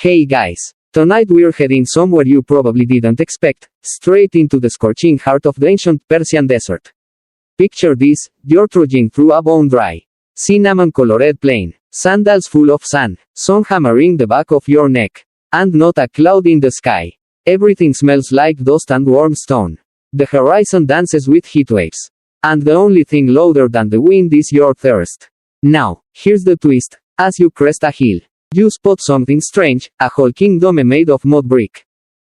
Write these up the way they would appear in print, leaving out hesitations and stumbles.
Hey guys! Tonight we're heading somewhere you probably didn't expect, straight into the scorching heart of the ancient Persian desert. Picture this, you're trudging through a bone-dry, cinnamon-colored plain, sandals full of sand, sun hammering the back of your neck, and not a cloud in the sky. Everything smells like dust and warm stone. The horizon dances with heat waves. And the only thing louder than the wind is your thirst. Now, here's the twist. As you crest a hill, you spot something strange, a hulking dome made of mudbrick.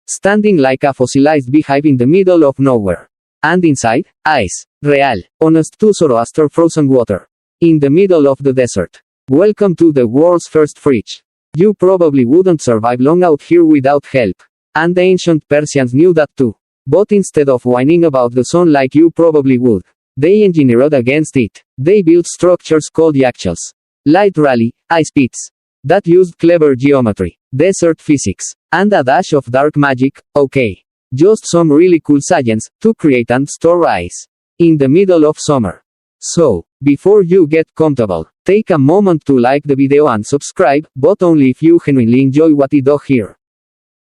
Standing like a fossilized beehive in the middle of nowhere. And inside, ice. Real. Honest to Zoroaster frozen water. In the middle of the desert. Welcome to the world's first fridge. You probably wouldn't survive long out here without help. And the ancient Persians knew that too. But instead of whining about the sun like you probably would, they engineered against it. They built structures called yakhchāls. Literally, ice pits. That used clever geometry, desert physics, and a dash of dark magic, okay. Just some really cool science, to create and store ice. In the middle of summer. So, before you get comfortable, take a moment to like the video and subscribe, but only if you genuinely enjoy what you do here.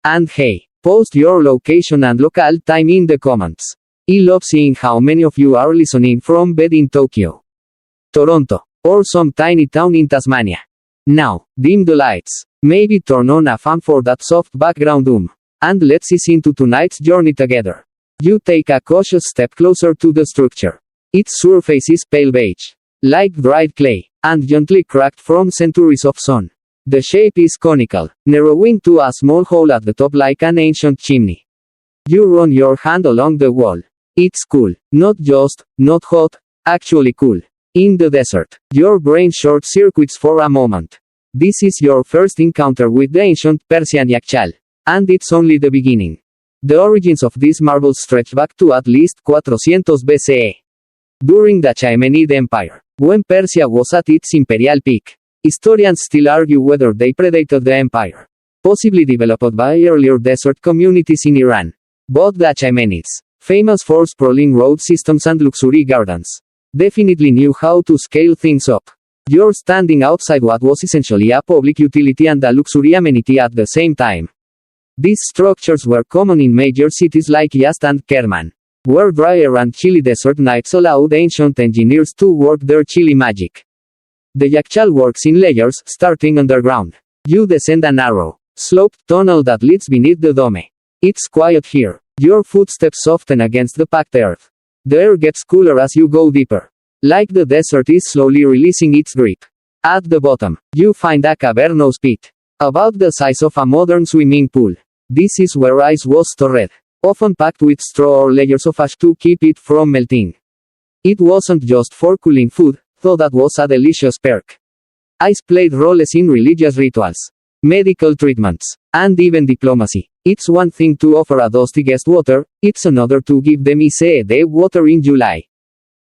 And hey, post your location and local time in the comments. I love seeing how many of you are listening from bed in Tokyo, Toronto, or some tiny town in Tasmania. Now, dim the lights. Maybe turn on a fan for that soft background and let's ease into tonight's journey together. You take a cautious step closer to the structure. Its surface is pale beige, like dried clay, and gently cracked from centuries of sun. The shape is conical, narrowing to a small hole at the top like an ancient chimney. You run your hand along the wall. It's cool. Not hot, actually cool. In the desert, your brain short-circuits for a moment. This is your first encounter with the ancient Persian yakhchāl. And it's only the beginning. The origins of these marbles stretch back to at least 400 BCE. During the Achaemenid Empire, when Persia was at its imperial peak, historians still argue whether they predated the empire, possibly developed by earlier desert communities in Iran. But the Achaemenids, famous for sprawling road systems and luxury gardens, definitely knew how to scale things up. You're standing outside what was essentially a public utility and a luxury amenity at the same time. These structures were common in major cities like Yazd and Kerman, where drier and chilly desert nights allowed ancient engineers to work their chilly magic. The yakhchāl works in layers, starting underground. You descend a narrow, sloped tunnel that leads beneath the dome. It's quiet here. Your footsteps soften against the packed earth. The air gets cooler as you go deeper. Like the desert is slowly releasing its grip. At the bottom, you find a cavernous pit. About the size of a modern swimming pool. This is where ice was stored. Often packed with straw or layers of ash to keep it from melting. It wasn't just for cooling food, though that was a delicious perk. Ice played roles in religious rituals, medical treatments, and even diplomacy. It's one thing to offer a dusty guest water, it's another to give them ice de water in July.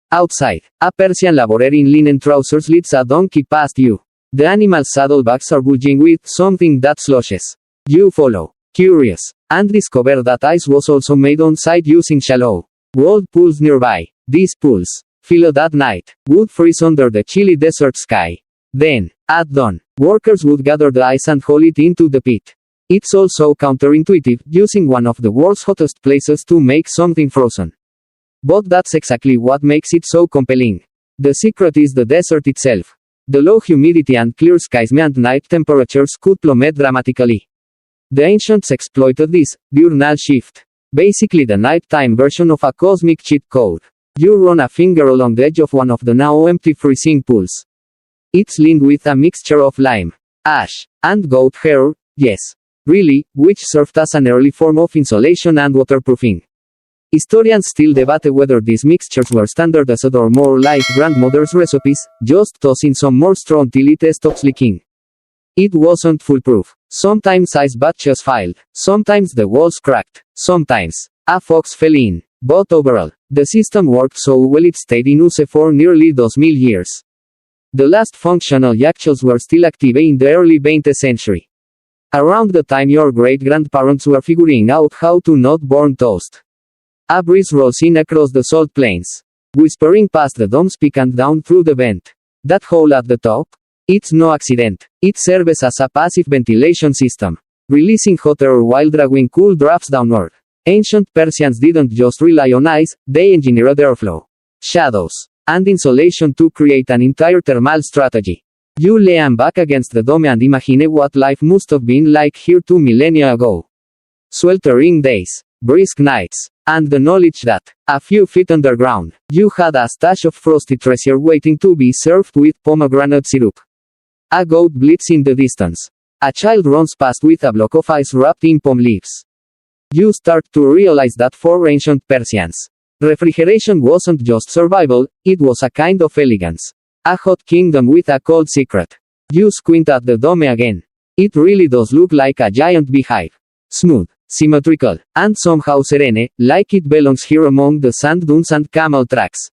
Outside, a Persian laborer in linen trousers leads a donkey past you. The animal's saddlebags are bulging with something that sloshes. You follow, curious, and discover that ice was also made on site using shallow, walled pools nearby. These pools, filled at night, would freeze under the chilly desert sky. Then, at dawn, workers would gather the ice and haul it into the pit. It's also counterintuitive, using one of the world's hottest places to make something frozen. But that's exactly what makes it so compelling. The secret is the desert itself. The low humidity and clear skies meant night temperatures could plummet dramatically. The ancients exploited this diurnal shift. Basically the nighttime version of a cosmic cheat code. You run a finger along the edge of one of the now empty freezing pools. It's lined with a mixture of lime, ash, and goat hair, yes. Really, which served as an early form of insulation and waterproofing. Historians still debate whether these mixtures were standardized or more like grandmother's recipes, just tossing some more straw until it stops leaking. It wasn't foolproof. Sometimes ice batches failed, sometimes the walls cracked, sometimes a fox fell in, but overall, the system worked so well it stayed in use for nearly 2,000 years. The last functional yakhchāls were still active in the early 20th century. Around the time your great-grandparents were figuring out how to not burn toast. A breeze rolls in across the salt plains, whispering past the dome's peak and down through the vent. That hole at the top? It's no accident. It serves as a passive ventilation system, releasing hot air while drawing cool drafts downward. Ancient Persians didn't just rely on ice, they engineered airflow, shadows, and insulation to create an entire thermal strategy. You lean back against the dome and imagine what life must have been like here 2 millennia ago. Sweltering days, brisk nights, and the knowledge that, a few feet underground, you had a stash of frosty treasure waiting to be served with pomegranate syrup. A goat bleats in the distance. A child runs past with a block of ice wrapped in palm leaves. You start to realize that for ancient Persians, refrigeration wasn't just survival, it was a kind of elegance. A hot kingdom with a cold secret. You squint at the dome again. It really does look like a giant beehive. Smooth, symmetrical, and somehow serene, like it belongs here among the sand dunes and camel tracks.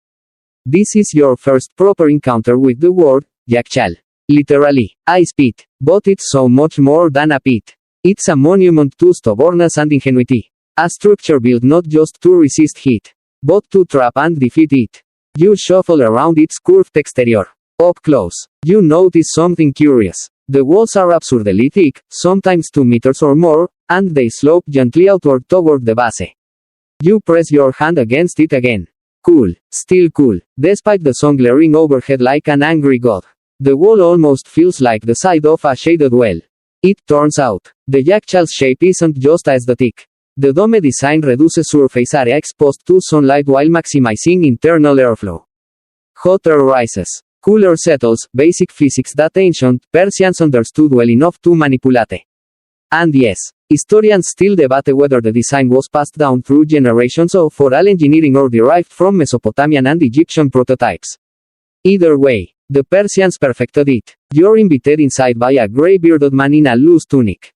This is your first proper encounter with the word, yakhchāl. Literally, ice pit. But it's so much more than a pit. It's a monument to stubbornness and ingenuity. A structure built not just to resist heat, but to trap and defeat it. You shuffle around its curved exterior. Up close, you notice something curious. The walls are absurdly thick, sometimes 2 meters or more, and they slope gently outward toward the base. You press your hand against it again. Cool, still cool, despite the sun glaring overhead like an angry god. The wall almost feels like the side of a shaded well. It turns out, the yakhchāl's shape isn't just aesthetic. The dome design reduces surface area exposed to sunlight while maximizing internal airflow. Hot air rises, cooler settles, basic physics that ancient Persians understood well enough to manipulate. And yes, historians still debate whether the design was passed down through generations of oral engineering or derived from Mesopotamian and Egyptian prototypes. Either way, the Persians perfected it. You're invited inside by a gray-bearded man in a loose tunic.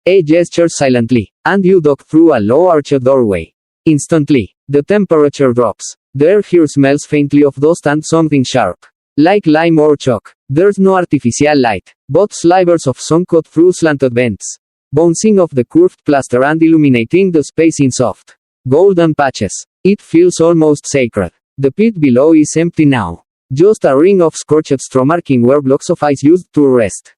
He gestures silently, and you duck through a low-arched doorway. Instantly, the temperature drops. The air here smells faintly of dust and something sharp, like lime or chalk. There's no artificial light, but slivers of sun cut through slanted vents, bouncing off the curved plaster and illuminating the space in soft, golden patches. It feels almost sacred. The pit below is empty now. Just a ring of scorched straw marking where blocks of ice used to rest.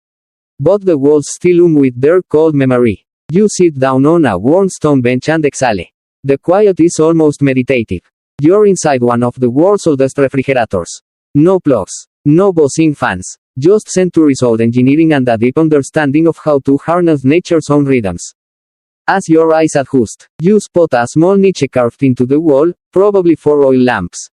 But the walls still hum with their cold memory. You sit down on a worn stone bench and exhale. The quiet is almost meditative. You're inside one of the world's oldest refrigerators. No plugs, no buzzing fans, just centuries-old engineering and a deep understanding of how to harness nature's own rhythms. As your eyes adjust, you spot a small niche carved into the wall, probably for oil lamps.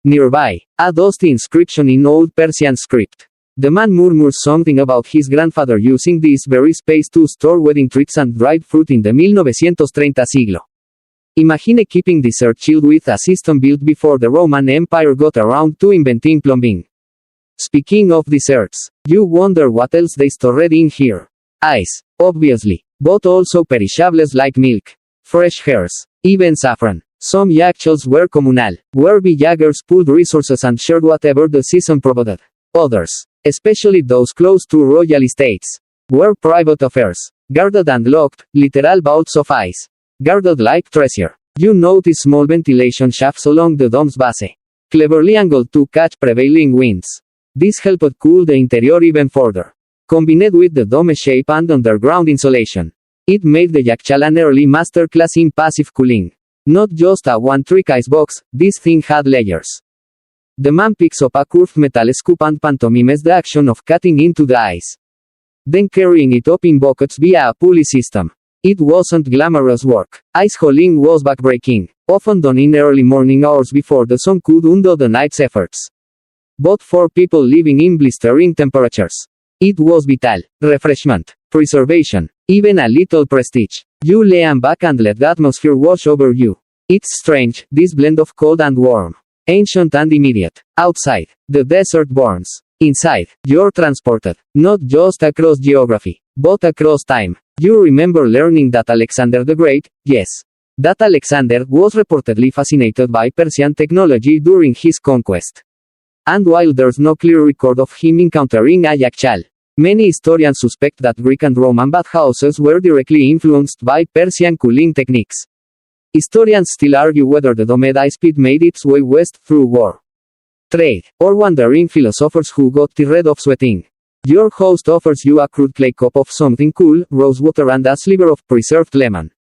Nearby, a dusty inscription in Old Persian script. The man murmurs something about his grandfather using this very space to store wedding treats and dried fruit in the 1930 siglo. Imagine keeping dessert chilled with a system built before the Roman Empire got around to inventing plumbing. Speaking of desserts, you wonder what else they stored in here. Ice, obviously, but also perishables like milk, fresh hairs, even saffron. Some yakhchāls were communal, where villagers pooled resources and shared whatever the season provided. Others, especially those close to royal estates, were private affairs, guarded and locked, literal vaults of ice, guarded like treasure. You notice small ventilation shafts along the dome's base, cleverly angled to catch prevailing winds. This helped cool the interior even further. Combined with the dome shape and underground insulation, it made the yakhchāl an early masterclass in passive cooling. Not just a one-trick icebox, this thing had layers. The man picks up a curved metal scoop and pantomimes the action of cutting into the ice, then carrying it up in buckets via a pulley system. It wasn't glamorous work. Ice hauling was backbreaking, often done in early morning hours before the sun could undo the night's efforts. But for people living in blistering temperatures, it was vital. Refreshment, preservation, even a little prestige. You lean back and let the atmosphere wash over you. It's strange, this blend of cold and warm, ancient and immediate. Outside, the desert burns. Inside, you're transported, not just across geography, but across time. You remember learning that Alexander the Great, yes, that Alexander was reportedly fascinated by Persian technology during his conquest. And while there's no clear record of him encountering a yakhchāl, many historians suspect that Greek and Roman bathhouses were directly influenced by Persian cooling techniques. Historians still argue whether the domed ice pit made its way west through war, trade, or wandering philosophers who got tired of sweating. Your host offers you a crude clay cup of something cool, rosewater and a sliver of preserved lemon.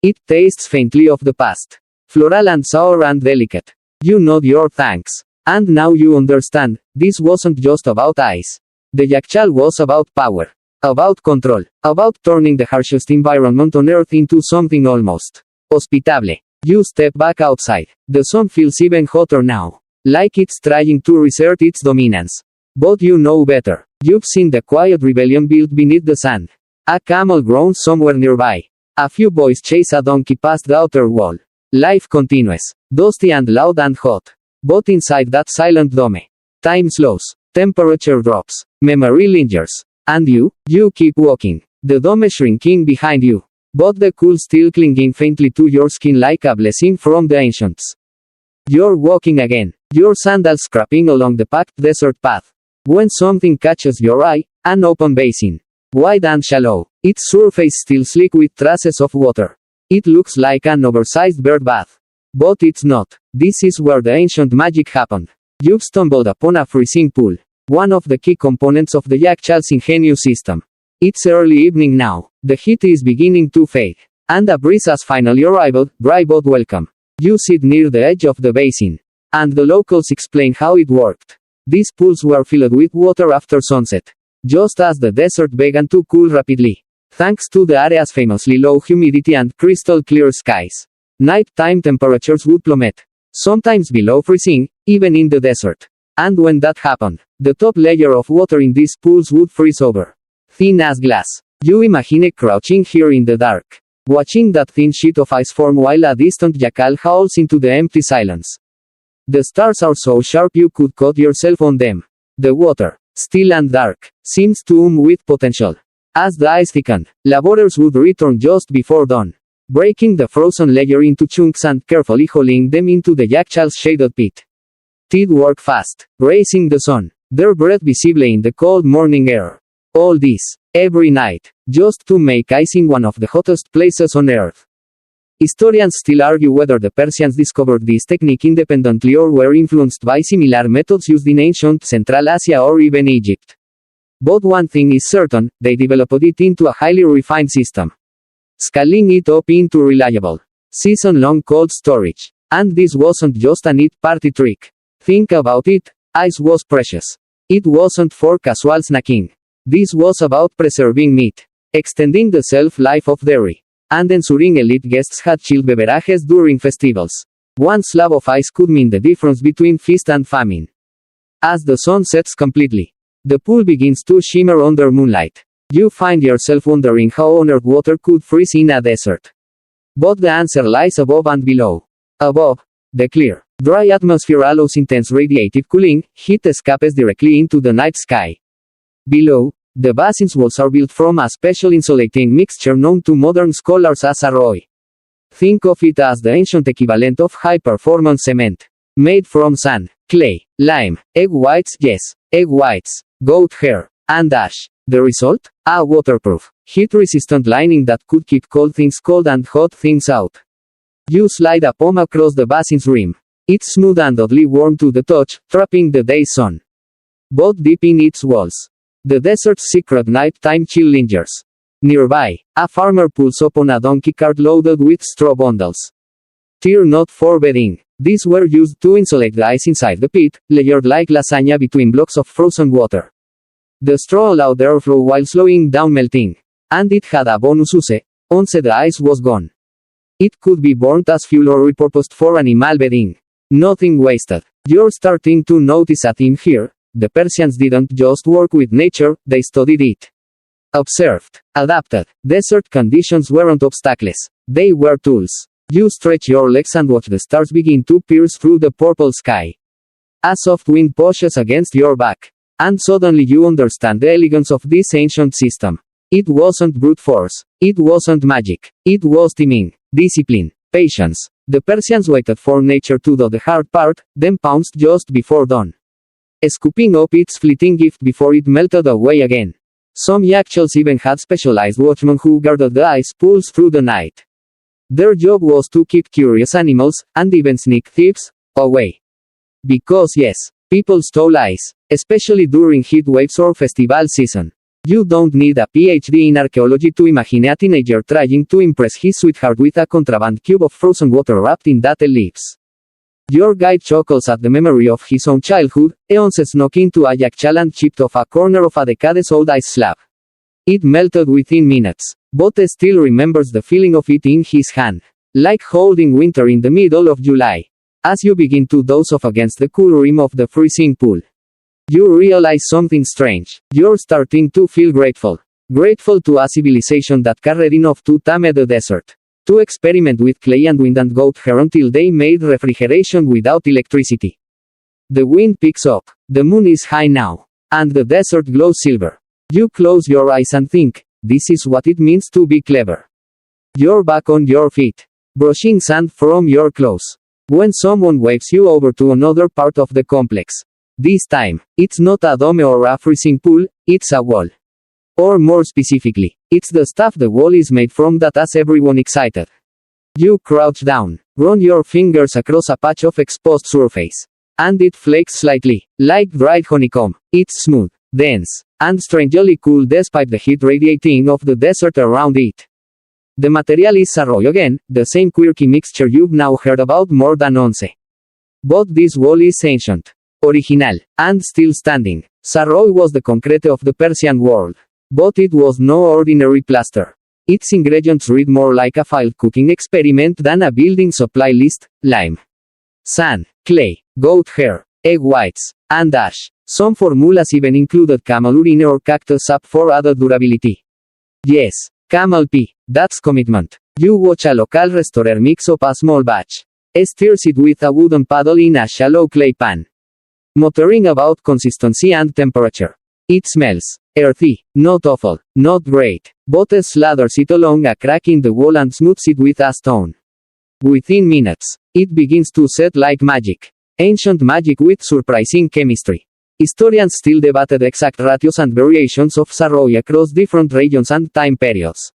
It tastes faintly of the past. Floral and sour and delicate. You nod your thanks. And now you understand, this wasn't just about ice. The yakhchāl was about power. About control. About turning the harshest environment on Earth into something almost hospitable. You step back outside. The sun feels even hotter now. Like it's trying to reassert its dominance. But you know better. You've seen the quiet rebellion built beneath the sand. A camel groans somewhere nearby. A few boys chase a donkey past the outer wall. Life continues. Dusty and loud and hot. But inside that silent dome. Time slows. Temperature drops. Memory lingers. And you keep walking. The dome shrinking behind you. But the cool still clinging faintly to your skin like a blessing from the ancients. You're walking again. Your sandals scraping along the packed desert path. When something catches your eye, an open basin. Wide and shallow. Its surface still slick with traces of water. It looks like an oversized bird bath. But it's not. This is where the ancient magic happened. You've stumbled upon a freezing pool. One of the key components of the yakhchāls' ingenious system. It's early evening now. The heat is beginning to fade. And a breeze has finally arrived, dry but welcome. You sit near the edge of the basin. And the locals explain how it worked. These pools were filled with water after sunset. Just as the desert began to cool rapidly. Thanks to the area's famously low humidity and crystal clear skies. Nighttime temperatures would plummet. Sometimes below freezing, even in the desert. And when that happened, the top layer of water in these pools would freeze over. Thin as glass. You imagine crouching here in the dark. Watching that thin sheet of ice form while a distant yakhchāl howls into the empty silence. The stars are so sharp you could cut yourself on them. The water, still and dark, seems to with potential. As the ice thickened, laborers would return just before dawn. Breaking the frozen layer into chunks and carefully hauling them into the yakhchāl's shaded pit. They'd work fast, raising the sun, their breath visibly in the cold morning air. All this, every night, just to make ice in one of the hottest places on Earth. Historians still argue whether the Persians discovered this technique independently or were influenced by similar methods used in ancient Central Asia or even Egypt. But one thing is certain, they developed it into a highly refined system. Scaling it up into reliable, season-long cold storage. And this wasn't just a neat party trick. Think about it, ice was precious. It wasn't for casual snacking. This was about preserving meat, extending the shelf-life of dairy, and ensuring elite guests had chilled beverages during festivals. One slab of ice could mean the difference between feast and famine. As the sun sets completely, the pool begins to shimmer under moonlight. You find yourself wondering how on earth water could freeze in a desert. But the answer lies above and below. Above, the clear, dry atmosphere allows intense radiative cooling. Heat escapes directly into the night sky. Below, the basin's walls are built from a special insulating mixture known to modern scholars as arroy. Think of it as the ancient equivalent of high-performance cement. Made from sand, clay, lime, egg whites, egg whites, goat hair, and ash. The result? A waterproof, heat-resistant lining that could keep cold things cold and hot things out. You slide a palm across the basin's rim. It's smooth and oddly warm to the touch, trapping the day's sun. But deep in its walls, the desert's secret nighttime chill lingers. Nearby, a farmer pulls upon a donkey cart loaded with straw bundles. They're not for bedding. These were used to insulate the ice inside the pit, layered like lasagna between blocks of frozen water. The straw allowed airflow while slowing down melting. And it had a bonus use. Once the ice was gone, it could be burnt as fuel or repurposed for animal bedding. Nothing wasted. You're starting to notice a theme here. The Persians didn't just work with nature, they studied it. Observed. Adapted. Desert conditions weren't obstacles. They were tools. You stretch your legs and watch the stars begin to pierce through the purple sky. A soft wind pushes against your back. And suddenly you understand the elegance of this ancient system. It wasn't brute force. It wasn't magic. It was timing, discipline, patience. The Persians waited for nature to do the hard part, then pounced just before dawn. Scooping up its fleeting gift before it melted away again. Some yakhchāls even had specialized watchmen who guarded the ice pools through the night. Their job was to keep curious animals, and even sneak thieves, away. Because yes, People stole ice, especially during heat waves or festival season. You don't need a PhD in archaeology to imagine a teenager trying to impress his sweetheart with a contraband cube of frozen water wrapped in dated leaves. Your guide chuckles at the memory of his own childhood, eons snuck into a yakhchāl and chipped off a corner of a decades-old ice slab. It melted within minutes, but still remembers the feeling of it in his hand, like holding winter in the middle of July. As you begin to doze off against the cool rim of the freezing pool, you realize something strange. You're starting to feel grateful. Grateful to a civilization that carried enough to tame the desert, to experiment with clay and wind and goat hair until they made refrigeration without electricity. The wind picks up, the moon is high now, and the desert glows silver. You close your eyes and think, this is what it means to be clever. You're back on your feet, brushing sand from your clothes, when someone waves you over to another part of the complex. This time, it's not a dome or a freezing pool, it's a wall. Or more specifically, it's the stuff the wall is made from that has everyone excited. You crouch down, run your fingers across a patch of exposed surface, and it flakes slightly, like dried honeycomb. It's smooth, dense, and strangely cool despite the heat radiating off the desert around it. The material is sarroy again, the same quirky mixture you've now heard about more than once. But this wall is ancient, original, and still standing. Sarroy was the concrete of the Persian world. But it was no ordinary plaster. Its ingredients read more like a failed cooking experiment than a building supply list: lime, sand, clay, goat hair, egg whites, and ash. Some formulas even included camel urine or cactus sap for added durability. Yes, camel pee, that's commitment. You watch a local restaurant mix up a small batch, stirs it with a wooden paddle in a shallow clay pan, muttering about consistency and temperature. It smells earthy, not awful, not great, but slathers it along a crack in the wall and smooths it with a stone. Within minutes, it begins to set like magic. Ancient magic with surprising chemistry. Historians still debated exact ratios and variations of sarroy across different regions and time periods.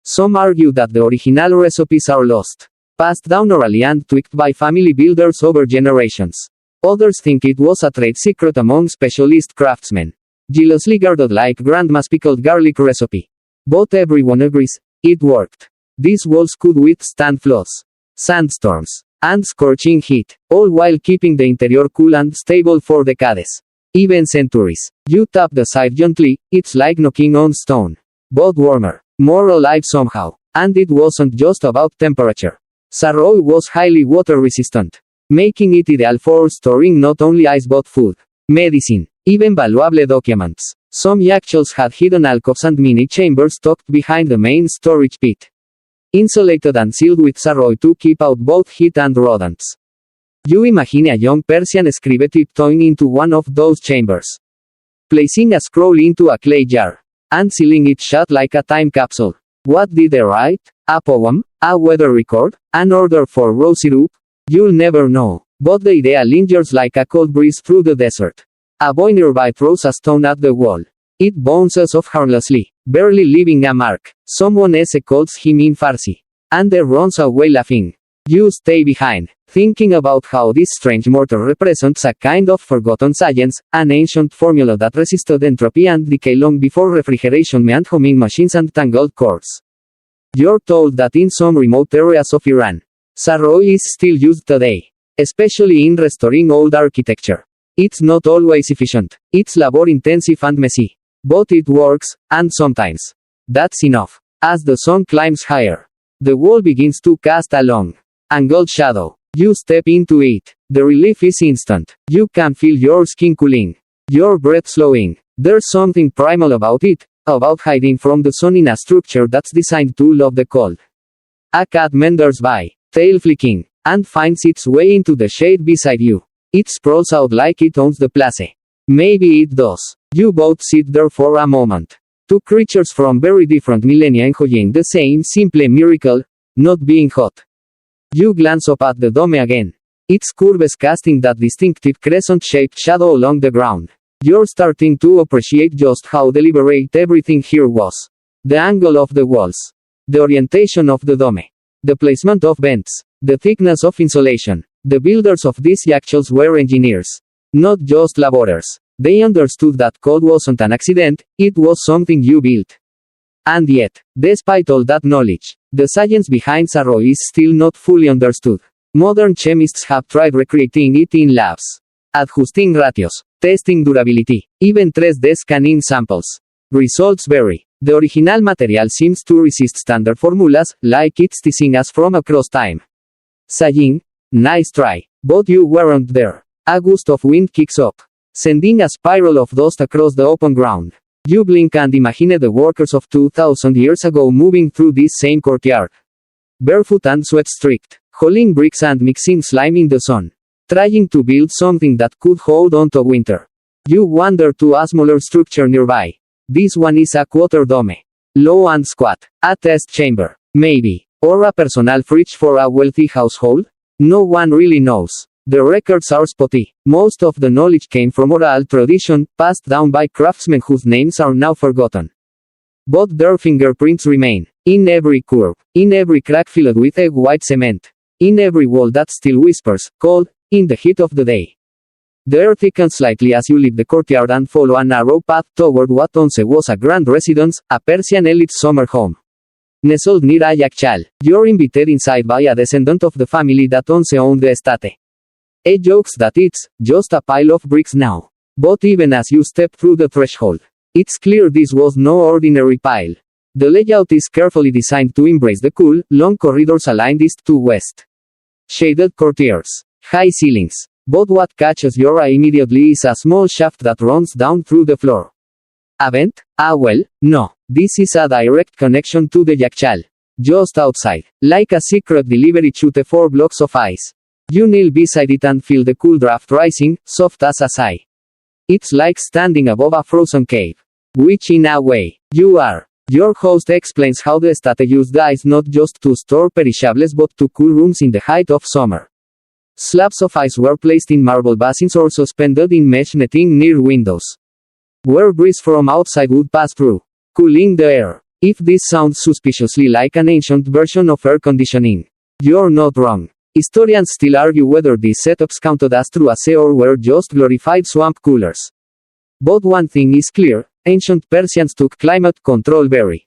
Some argue that the original recipes are lost, passed down orally and tweaked by family builders over generations. Others think it was a trade secret among specialist craftsmen, jealously guarded like grandma's pickled garlic recipe. But everyone agrees, it worked. These walls could withstand floods, sandstorms, and scorching heat, all while keeping the interior cool and stable for decades, even centuries. You tap the side gently, it's like knocking on stone, but warmer, more alive somehow. And it wasn't just about temperature. Sarroy was highly water resistant, making it ideal for storing not only ice but food, medicine, even valuable documents. Some yakhchāls had hidden alcoves and mini chambers tucked behind the main storage pit, insulated and sealed with sarroy to keep out both heat and rodents. You imagine a young Persian scribe tiptoeing into one of those chambers, placing a scroll into a clay jar, and sealing it shut like a time capsule. What did they write? A poem? A weather record? An order for rose syrup? You'll never know. But the idea lingers like a cold breeze through the desert. A boy nearby throws a stone at the wall. It bounces off harmlessly, barely leaving a mark. Someone else calls him in Farsi, and they runs away laughing. You stay behind, thinking about how this strange mortar represents a kind of forgotten science, an ancient formula that resisted entropy and decay long before refrigeration meant humming machines and tangled cords. You're told that in some remote areas of Iran, sarroy is still used today, especially in restoring old architecture. It's not always efficient, it's labor-intensive and messy. But it works, and sometimes that's enough. As the sun climbs higher, the wall begins to cast a long, angled shadow. You step into it. The relief is instant. You can feel your skin cooling, your breath slowing. There's something primal about it, about hiding from the sun in a structure that's designed to love the cold. A cat meanders by, tail flicking, and finds its way into the shade beside you. It sprawls out like it owns the place. Maybe it does. You both sit there for a moment. Two creatures from very different millennia enjoying the same simple miracle, not being hot. You glance up at the dome again. Its curves casting that distinctive crescent-shaped shadow along the ground. You're starting to appreciate just how deliberate everything here was. The angle of the walls, the orientation of the dome, the placement of vents, the thickness of insulation. The builders of these yakhchāls were engineers. Not just laborers. They understood that code wasn't an accident, it was something you built. And yet, despite all that knowledge, the science behind Zarro is still not fully understood. Modern chemists have tried recreating it in labs. Adjusting ratios, testing durability, even 3D scanning samples. Results vary. The original material seems to resist standard formulas, like it's teasing us from across time. Saying, nice try, but you weren't there. A gust of wind kicks up, sending a spiral of dust across the open ground. You blink and imagine the workers of 2,000 years ago moving through this same courtyard. Barefoot and sweat-streaked, hauling bricks and mixing slime in the sun. Trying to build something that could hold on to winter. You wander to a smaller structure nearby. This one is a quarter dome. Low and squat. A test chamber. Maybe. Or a personal fridge for a wealthy household? No one really knows. The records are spotty. Most of the knowledge came from oral tradition, passed down by craftsmen whose names are now forgotten. But their fingerprints remain. In every curve. In every crack filled with egg-white cement. In every wall that still whispers, cold, in the heat of the day. The air thickens slightly as you leave the courtyard and follow a narrow path toward what once was a grand residence, a Persian elite summer home. Nestled near a yakhchāl, you're invited inside by a descendant of the family that once owned the estate. He jokes that it's just a pile of bricks now. But even as you step through the threshold, it's clear this was no ordinary pile. The layout is carefully designed to embrace the cool, long corridors aligned east to west. Shaded courtiers, high ceilings. But what catches your eye immediately is a small shaft that runs down through the floor. A vent? Ah well, no. This is a direct connection to the yakhchāl. Just outside, like a secret delivery chute 4 blocks of ice. You kneel beside it and feel the cool draft rising, soft as a sigh. It's like standing above a frozen cave. Which in a way, you are. Your host explains how the estate used the ice not just to store perishables but to cool rooms in the height of summer. Slabs of ice were placed in marble basins or suspended in mesh netting near windows, where breeze from outside would pass through, cooling the air. If this sounds suspiciously like an ancient version of air conditioning, you're not wrong. Historians still argue whether these setups counted as true AC or were just glorified swamp coolers. But one thing is clear, ancient Persians took climate control very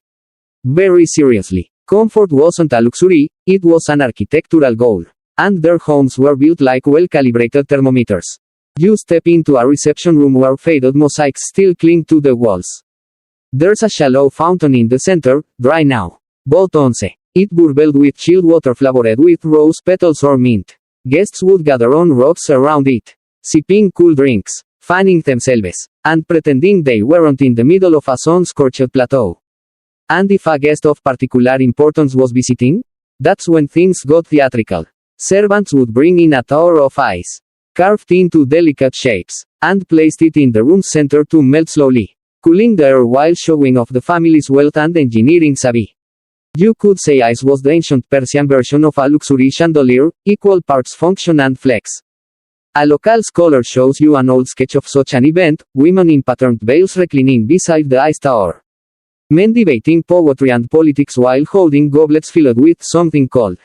seriously. Comfort wasn't a luxury, it was an architectural goal. And their homes were built like well-calibrated thermometers. You step into a reception room where faded mosaics still cling to the walls. There's a shallow fountain in the center, dry now. But once it burbled with chilled water flavored with rose petals or mint. Guests would gather on rocks around it, sipping cool drinks, fanning themselves, and pretending they weren't in the middle of a sun-scorched plateau. And if a guest of particular importance was visiting, that's when things got theatrical. Servants would bring in a tower of ice, carved into delicate shapes, and placed it in the room's center to melt slowly, cooling the air while showing off the family's wealth and engineering savvy. You could say ice was the ancient Persian version of a luxury chandelier, equal parts function and flex. A local scholar shows you an old sketch of such an event, women in patterned veils reclining beside the ice tower. Men debating poetry and politics while holding goblets filled with something cold.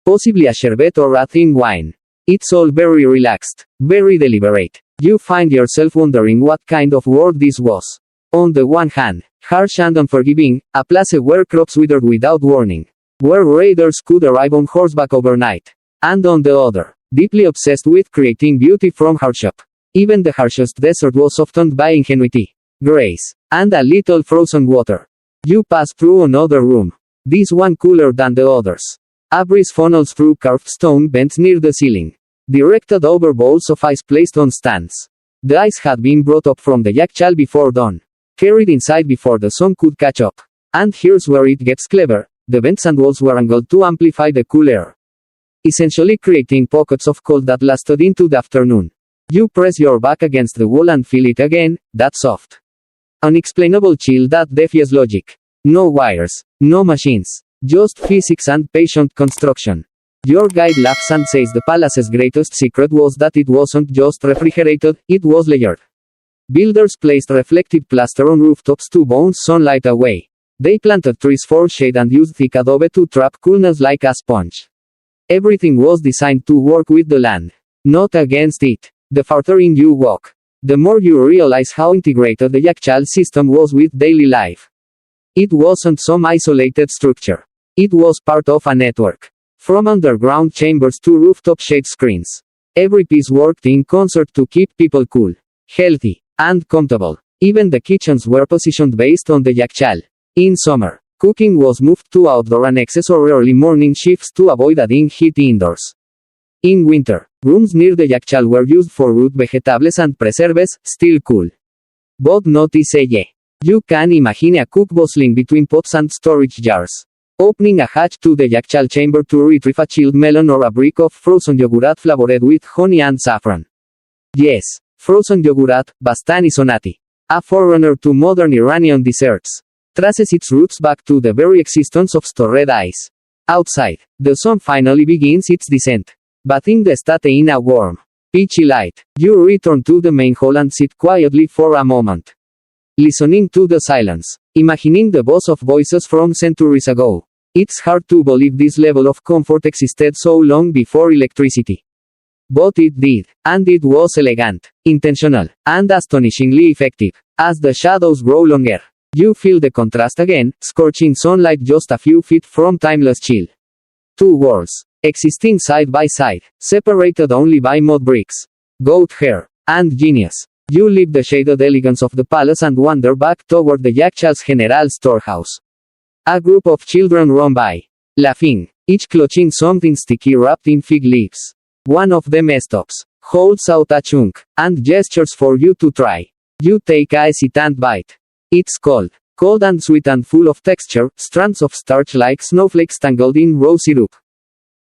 Possibly a sherbet or a thin wine. It's all very relaxed, very deliberate. You find yourself wondering what kind of world this was. On the one hand, harsh and unforgiving, a place where crops withered without warning, where raiders could arrive on horseback overnight. And on the other, deeply obsessed with creating beauty from hardship. Even the harshest desert was softened by ingenuity, grace, and a little frozen water. You pass through another room. This one cooler than the others. A breeze funnels through carved stone vents near the ceiling, directed over bowls of ice placed on stands. The ice had been brought up from the yakhchāl before dawn, carried inside before the sun could catch up. And here's where it gets clever, the vents and walls were angled to amplify the cool air, essentially creating pockets of cold that lasted into the afternoon. You press your back against the wall and feel it again, that soft, unexplainable chill that defies logic. No wires, no machines. Just physics and patient construction. Your guide laughs and says the palace's greatest secret was that it wasn't just refrigerated, it was layered. Builders placed reflective plaster on rooftops to bounce sunlight away. They planted trees for shade and used thick adobe to trap coolness like a sponge. Everything was designed to work with the land, not against it. The farther in you walk, the more you realize how integrated the yakhchāl system was with daily life. It wasn't some isolated structure. It was part of a network. From underground chambers to rooftop shade screens, every piece worked in concert to keep people cool, healthy, and comfortable. Even the kitchens were positioned based on the yakhchāl. In summer, cooking was moved to outdoor annexes or early morning shifts to avoid adding heat indoors. In winter, rooms near the yakhchāl were used for root vegetables and preserves, still cool. But notice you can imagine a cook bustling between pots and storage jars, opening a hatch to the yakhchāl chamber to retrieve a chilled melon or a brick of frozen yogurt flavored with honey and saffron. Yes, frozen yogurt, bastani sonati, a forerunner to modern Iranian desserts, traces its roots back to the very existence of stored ice. Outside, the sun finally begins its descent, bathing the estate in a warm, peachy light. You return to the main hall and sit quietly for a moment, listening to the silence, imagining the buzz of voices from centuries ago. It's hard to believe this level of comfort existed so long before electricity. But it did, and it was elegant, intentional, and astonishingly effective. As the shadows grow longer, you feel the contrast again, scorching sunlight just a few feet from timeless chill. Two worlds, existing side by side, separated only by mud bricks, goat hair, and genius. You leave the shaded elegance of the palace and wander back toward the yakhchāl's general storehouse. A group of children run by, laughing, each clutching something sticky wrapped in fig leaves. One of them stops, holds out a chunk, and gestures for you to try. You take a hesitant bite. It's cold and sweet and full of texture, strands of starch like snowflakes tangled in rose syrup.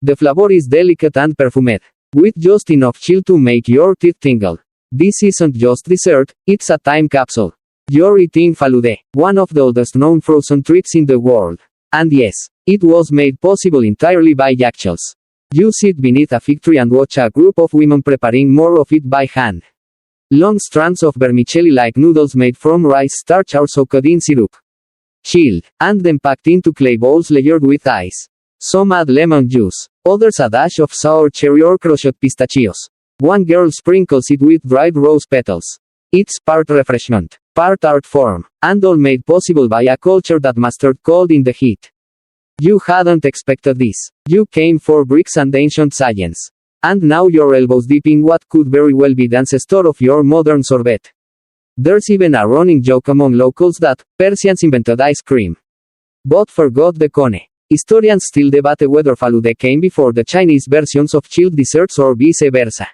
The flavor is delicate and perfumed, with just enough chill to make your teeth tingle. This isn't just dessert, it's a time capsule. You're eating falude, one of the oldest known frozen treats in the world. And yes, it was made possible entirely by yakhchāls. You sit beneath a fig tree and watch a group of women preparing more of it by hand. Long strands of vermicelli-like noodles made from rice starch are soaked in syrup, chilled, and then packed into clay bowls layered with ice. Some add lemon juice, others a dash of sour cherry or crushed pistachios. One girl sprinkles it with dried rose petals. It's part refreshment, part art form, and all made possible by a culture that mastered cold in the heat. You hadn't expected this. You came for bricks and ancient science. And now you're elbows deep in what could very well be the ancestor of your modern sorbet. There's even a running joke among locals that Persians invented ice cream, but forgot the cone. Historians still debate whether falude came before the Chinese versions of chilled desserts or vice versa.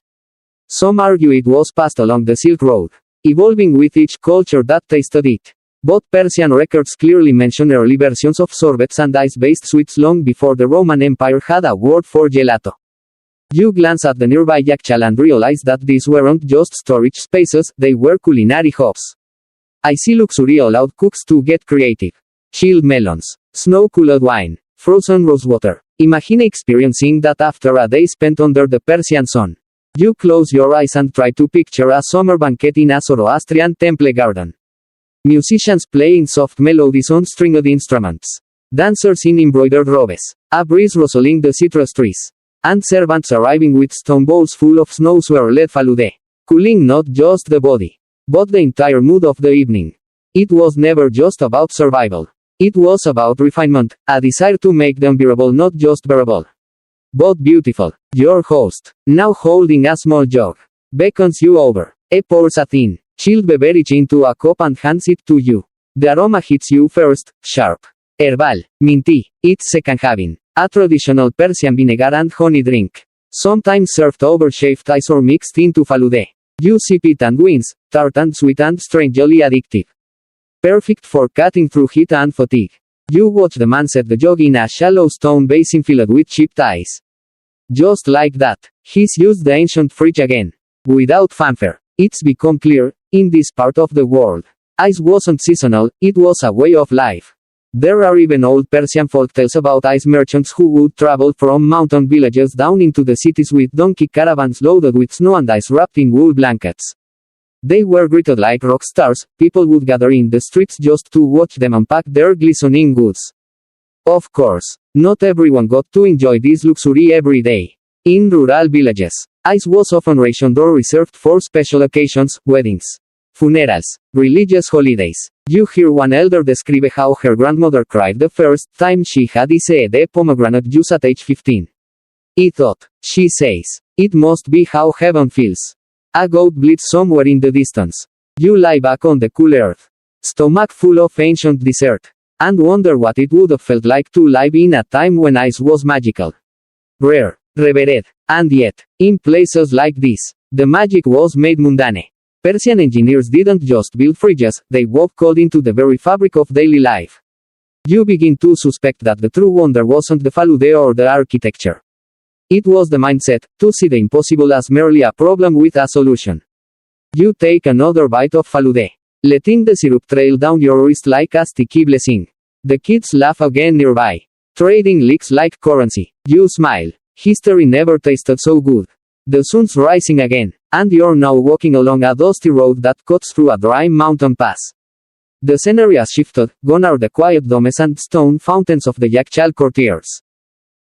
Some argue it was passed along the Silk Road, evolving with each culture that tasted it. But Persian records clearly mention early versions of sorbets and ice-based sweets long before the Roman Empire had a word for gelato. You glance at the nearby yakhchāl and realize that these weren't just storage spaces, they were culinary hubs. I see luxury allowed cooks to get creative. Chilled melons, snow-cooled wine, frozen rosewater. Imagine experiencing that after a day spent under the Persian sun. You close your eyes and try to picture a summer banquet in a Zoroastrian temple garden. Musicians playing soft melodies on stringed instruments. Dancers in embroidered robes. A breeze rustling the citrus trees. And servants arriving with stone bowls full of snow-swirled falude. Cooling not just the body, but the entire mood of the evening. It was never just about survival. It was about refinement, a desire to make them bearable, not just bearable, but beautiful. Your host, now holding a small jug, beckons you over. Pours a thin, chilled beverage into a cup and hands it to you. The aroma hits you first, sharp, herbal, minty. It's second having a traditional Persian vinegar and honey drink, sometimes served over shaved ice or mixed into falude. You sip it and wince, tart and sweet and strangely addictive. Perfect for cutting through heat and fatigue. You watch the man set the jug in a shallow stone basin filled with chipped ice. Just like that, he's used the ancient fridge again. Without fanfare. It's become clear, in this part of the world, ice wasn't seasonal, it was a way of life. There are even old Persian folktales about ice merchants who would travel from mountain villages down into the cities with donkey caravans loaded with snow and ice wrapped in wool blankets. They were greeted like rock stars. People would gather in the streets just to watch them unpack their glistening goods. Of course, not everyone got to enjoy this luxury every day. In rural villages, ice was often rationed or reserved for special occasions, weddings, funerals, religious holidays. You hear one elder describe how her grandmother cried the first time she had iced pomegranate juice at age 15. "I thought," she says, "it must be how heaven feels." A goat bleats somewhere in the distance. You lie back on the cool earth, stomach full of ancient dessert, and wonder what it would have felt like to live in a time when ice was magical, rare, revered. And yet, in places like this, the magic was made mundane. Persian engineers didn't just build fridges, they wove code into the very fabric of daily life. You begin to suspect that the true wonder wasn't the falude or the architecture. It was the mindset, to see the impossible as merely a problem with a solution. You take another bite of falude, letting the syrup trail down your wrist like a sticky blessing. The kids laugh again nearby, trading licks like currency. You smile. History never tasted so good. The sun's rising again, and you're now walking along a dusty road that cuts through a dry mountain pass. The scenery has shifted, gone are the quiet domes and stone fountains of the yakhchāl courtiers.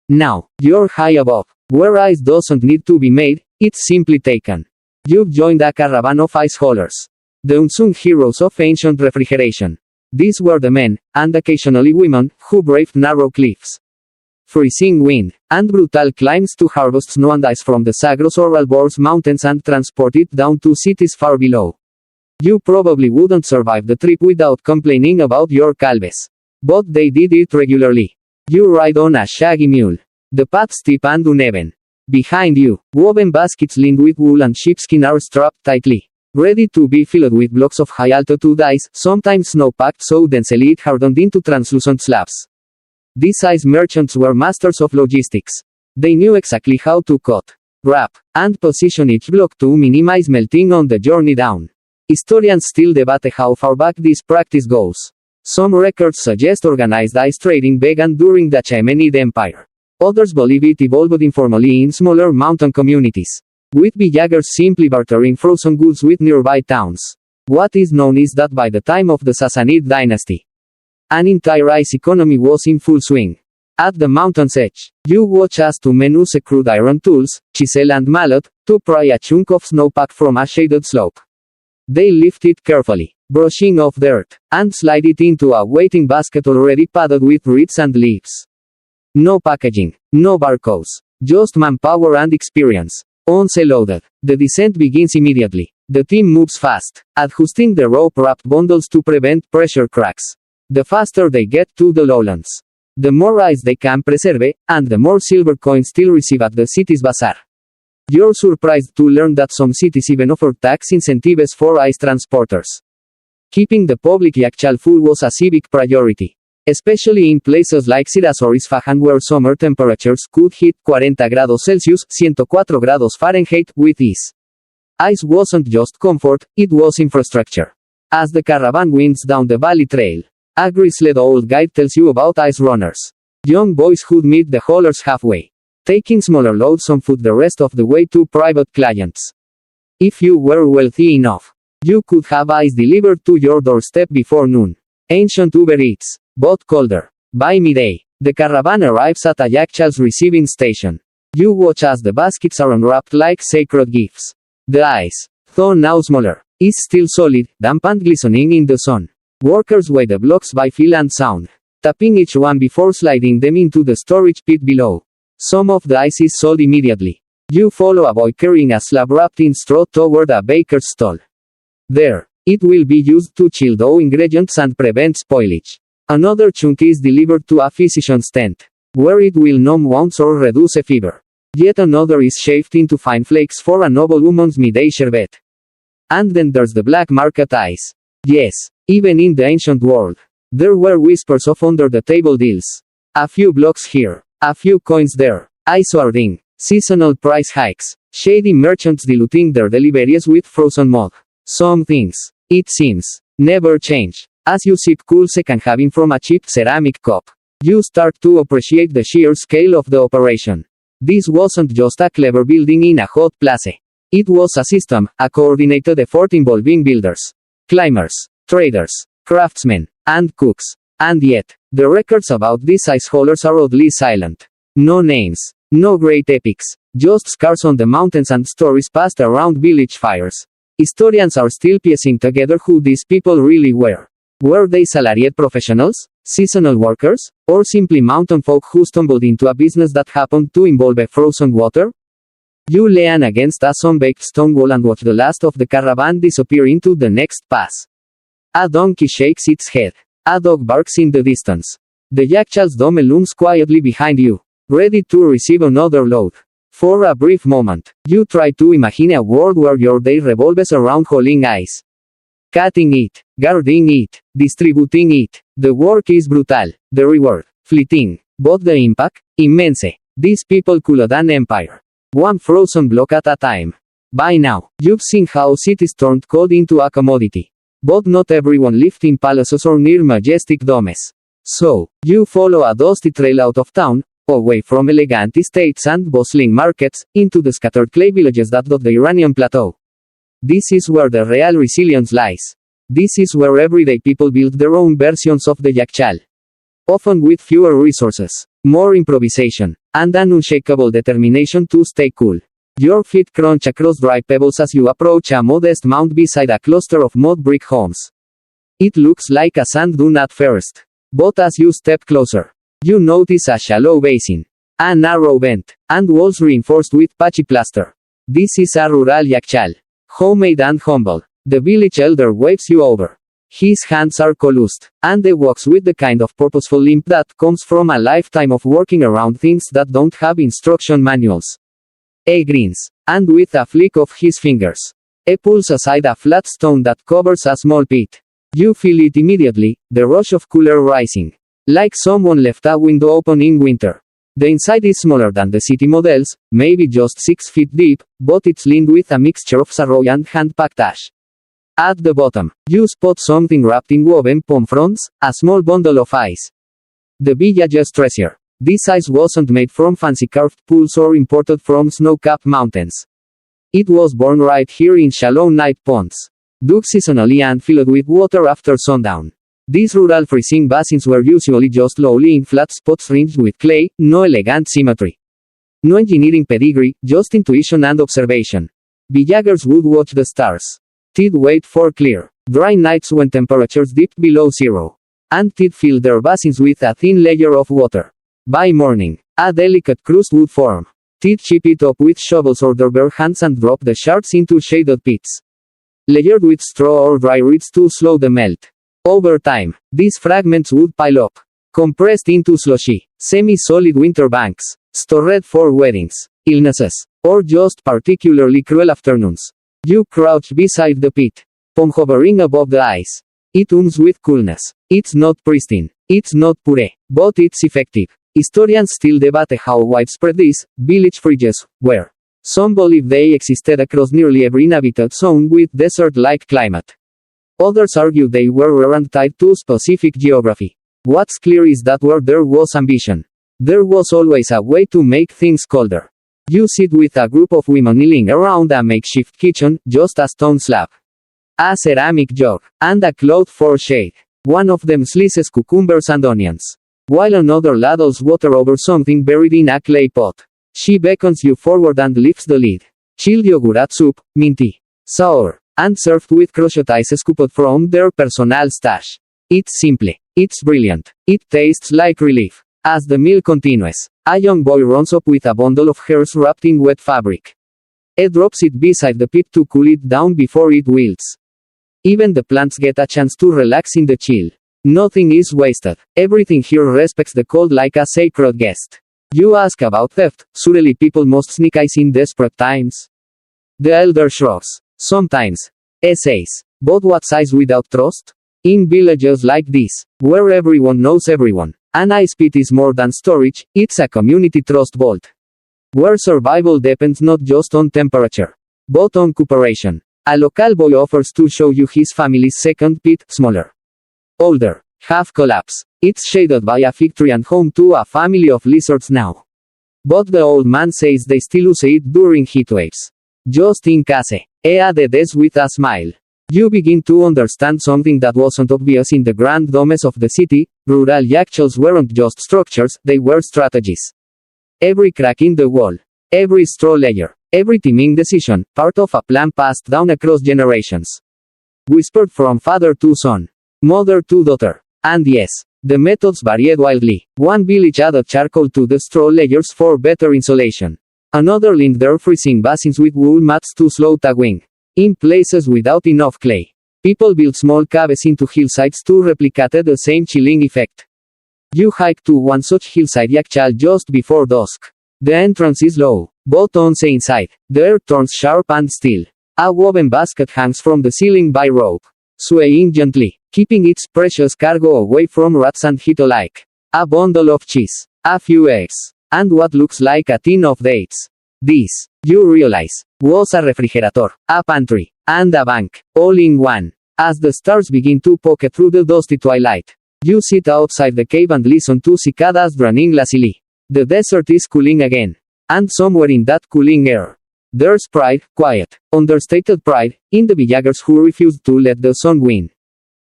Now, you're high above, where ice doesn't need to be made, it's simply taken. You've joined a caravan of ice haulers, the unsung heroes of ancient refrigeration. These were the men, and occasionally women, who braved narrow cliffs, freezing wind, and brutal climbs to harvest snow and ice from the Zagros or Alborz mountains and transport it down to cities far below. You probably wouldn't survive the trip without complaining about your calves. But they did it regularly. You ride on a shaggy mule. The path steep and uneven. Behind you, woven baskets lined with wool and sheepskin are strapped tightly, ready to be filled with blocks of high-altitude ice, sometimes snow-packed so densely it hardened into translucent slabs. These ice merchants were masters of logistics. They knew exactly how to cut, wrap, and position each block to minimize melting on the journey down. Historians still debate how far back this practice goes. Some records suggest organized ice trading began during the Achaemenid Empire. Others believe it evolved informally in smaller mountain communities, with villagers simply bartering frozen goods with nearby towns. What is known is that by the time of the Sassanid dynasty, an entire ice economy was in full swing. At the mountain's edge, you watch as two men use crude iron tools, chisel and mallet, to pry a chunk of snowpack from a shaded slope. They lift it carefully, brushing off dirt, and slide it into a waiting basket already padded with reeds and leaves. No packaging, no barcodes, just manpower and experience. Once loaded, the descent begins immediately. The team moves fast, adjusting the rope-wrapped bundles to prevent pressure cracks. The faster they get to the lowlands, the more ice they can preserve, and the more silver coins still receive at the city's bazaar. You're surprised to learn that some cities even offer tax incentives for ice transporters. Keeping the public yakhchāl full was a civic priority, especially in places like Shiraz or Isfahan where summer temperatures could hit 40 grados Celsius, 104 grados Fahrenheit, with ease. Ice wasn't just comfort, it was infrastructure. As the caravan winds down the valley trail, a grizzled old guide tells you about ice runners, young boys who'd meet the haulers halfway, taking smaller loads on foot the rest of the way to private clients. If you were wealthy enough, you could have ice delivered to your doorstep before noon. Ancient Uber Eats, but colder. By midday, the caravan arrives at a yakhchāl's receiving station. You watch as the baskets are unwrapped like sacred gifts. The ice, though now smaller, is still solid, damp and glistening in the sun. Workers weigh the blocks by feel and sound, tapping each one before sliding them into the storage pit below. Some of the ice is sold immediately. You follow a boy carrying a slab wrapped in straw toward a baker's stall. There, it will be used to chill dough ingredients and prevent spoilage. Another chunk is delivered to a physician's tent, where it will numb wounds or reduce a fever. Yet another is shaved into fine flakes for a noble woman's midday sherbet. And then there's the black market ice. Yes, even in the ancient world, there were whispers of under-the-table deals. A few blocks here, a few coins there, ice hoarding, seasonal price hikes, shady merchants diluting their deliveries with frozen mud. Some things, it seems, never change. As you sip cool second having from a cheap ceramic cup, you start to appreciate the sheer scale of the operation. This wasn't just a clever building in a hot place. It was a system, a coordinated effort involving builders, climbers, traders, craftsmen, and cooks. And yet, the records about these ice haulers are oddly silent. No names, No great epics, just scars on the mountains and stories passed around village fires. Historians are still piecing together who these people really were. Were they salaried professionals, seasonal workers, or simply mountain folk who stumbled into a business that happened to involve frozen water? You lean against a sun-baked stone wall and watch the last of the caravan disappear into the next pass. A donkey shakes its head. A dog barks in the distance. The yakhchāls dome looms quietly behind you, ready to receive another load. For a brief moment, you try to imagine a world where your day revolves around hauling ice. Cutting it, guarding it, distributing it. The work is brutal, the reward, fleeting, but the impact, immense. These people could an empire. One frozen block at a time. By now, you've seen how cities turned cold into a commodity. But not everyone lived in palaces or near majestic domes. So, you follow a dusty trail out of town, away from elegant estates and bustling markets, into the scattered clay villages that dot the Iranian plateau. This is where the real resilience lies. This is where everyday people build their own versions of the yakhchāl. Often with fewer resources, more improvisation, and an unshakable determination to stay cool. Your feet crunch across dry pebbles as you approach a modest mound beside a cluster of mud brick homes. It looks like a sand dune at first. But as you step closer, you notice a shallow basin, a narrow vent, and walls reinforced with patchy plaster. This is a rural yakhchāl. Homemade and humble. The village elder waves you over. His hands are calloused, and he walks with the kind of purposeful limp that comes from a lifetime of working around things that don't have instruction manuals. He grins, and with a flick of his fingers, he pulls aside a flat stone that covers a small pit. You feel it immediately, the rush of cooler rising. Like someone left a window open in winter. The inside is smaller than the city models, maybe just 6 feet deep, but it's lined with a mixture of sarrow and hand-packed ash. At the bottom, you spot something wrapped in woven palm fronds, a small bundle of ice. The village's treasure. This ice wasn't made from fancy carved pools or imported from snow-capped mountains. It was born right here in shallow night ponds, dug seasonally and filled with water after sundown. These rural freezing basins were usually just low-lying flat spots ringed with clay, no elegant symmetry. No engineering pedigree, just intuition and observation. Villagers would watch the stars. They'd wait for clear, dry nights when temperatures dipped below zero. And they'd fill their basins with a thin layer of water. By morning, a delicate crust would form. They'd chip it up with shovels or their bare hands and drop the shards into shaded pits, layered with straw or dry reeds to slow the melt. Over time, these fragments would pile up, compressed into slushy, semi-solid winter banks, stored for weddings, illnesses, or just particularly cruel afternoons. You crouch beside the pit, palm hovering above the ice. It hums with coolness. It's not pristine, it's not pure, but it's effective. Historians still debate how widespread these village fridges were. Some believe they existed across nearly every inhabited zone with desert-like climate. Others argue they were rare and tied to specific geography. What's clear is that where there was ambition, there was always a way to make things colder. You sit with a group of women kneeling around a makeshift kitchen, just a stone slab, a ceramic jug, and a cloth for shade. One of them slices cucumbers and onions, while another ladles water over something buried in a clay pot. She beckons you forward and lifts the lid. Chilled yogurt soup, minty, sour, and served with crushed ice scooped from their personal stash. It's simple. It's brilliant. It tastes like relief. As the meal continues, a young boy runs up with a bundle of hairs wrapped in wet fabric. He drops it beside the pit to cool it down before it wilts. Even the plants get a chance to relax in the chill. Nothing is wasted. Everything here respects the cold like a sacred guest. You ask about theft. Surely people must sneak ice in desperate times. The elder shrugs. Sometimes. He says. But what's ice without trust? In villages like this, where everyone knows everyone, an ice pit is more than storage, it's a community trust vault. Where survival depends not just on temperature, but on cooperation. A local boy offers to show you his family's second pit, smaller, older, half collapsed. It's shaded by a fig tree and home to a family of lizards now. But the old man says they still use it during heat waves. Just in case. He added this with a smile. You begin to understand something that wasn't obvious in the grand domes of the city. Rural yakhchāls weren't just structures, they were strategies. Every crack in the wall. Every straw layer. Every teaming decision, part of a plan passed down across generations. Whispered from father to son. Mother to daughter. And yes, the methods varied wildly. One village added charcoal to the straw layers for better insulation. Another lined their freezing basins with wool mats to slow tagging. In places without enough clay, people built small caves into hillsides to replicate the same chilling effect. You hike to one such hillside yakhchāl just before dusk. The entrance is low, but once inside, the air turns sharp and still. A woven basket hangs from the ceiling by rope, swaying gently, keeping its precious cargo away from rats and heat alike. A bundle of cheese, a few eggs, and what looks like a tin of dates. This, you realize, was a refrigerator, a pantry, and a bank, all in one. As the stars begin to poke through the dusty twilight, you sit outside the cave and listen to cicadas droning lazily. The desert is cooling again. And somewhere in that cooling air, there's pride, quiet, understated pride, in the villagers who refused to let the sun win.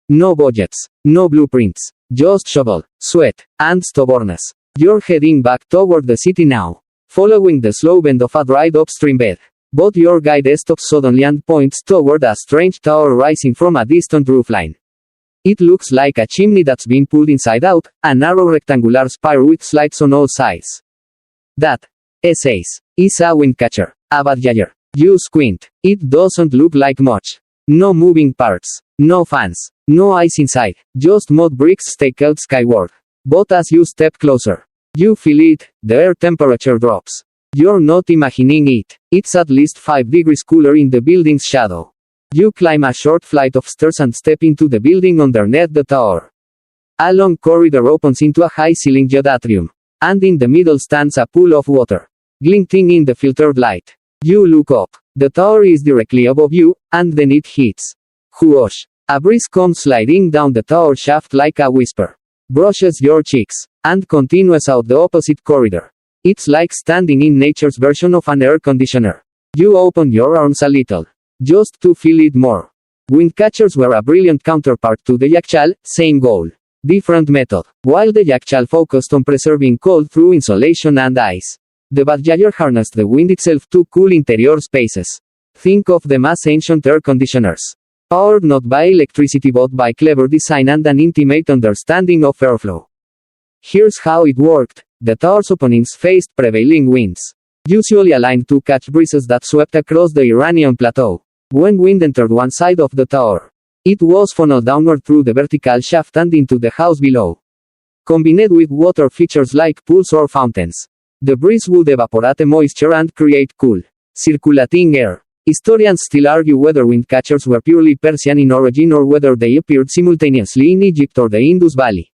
No budgets, no blueprints, just shovel, sweat, and stubbornness. You're heading back toward the city now, following the slow bend of a dried upstream bed. But your guide stops suddenly and points toward a strange tower rising from a distant roofline. It looks like a chimney that's been pulled inside out, a narrow rectangular spire with slits on all sides. That, says, is a windcatcher, a badger. You squint. It doesn't look like much. No moving parts, no fans, no ice inside, just mud bricks staked skyward. But as you step closer, you feel it, the air temperature drops. You're not imagining it. It's at least 5 degrees cooler in the building's shadow. You climb a short flight of stairs and step into the building underneath the tower. A long corridor opens into a high-ceilinged atrium, and in the middle stands a pool of water, glinting in the filtered light. You look up. The tower is directly above you, and then it hits. Whoosh! A breeze comes sliding down the tower shaft like a whisper, brushes your cheeks, and continues out the opposite corridor. It's like standing in nature's version of an air conditioner. You open your arms a little, just to feel it more. Windcatchers were a brilliant counterpart to the yakhchāl, same goal, different method. While the yakhchāl focused on preserving cold through insulation and ice, the badger harnessed the wind itself to cool interior spaces. Think of them as ancient air conditioners, powered not by electricity but by clever design and an intimate understanding of airflow. Here's how it worked. The tower's openings faced prevailing winds, usually aligned to catch breezes that swept across the Iranian plateau. When wind entered one side of the tower, it was funneled downward through the vertical shaft and into the house below. Combined with water features like pools or fountains, the breeze would evaporate moisture and create cool, circulating air. Historians still argue whether windcatchers were purely Persian in origin or whether they appeared simultaneously in Egypt or the Indus Valley.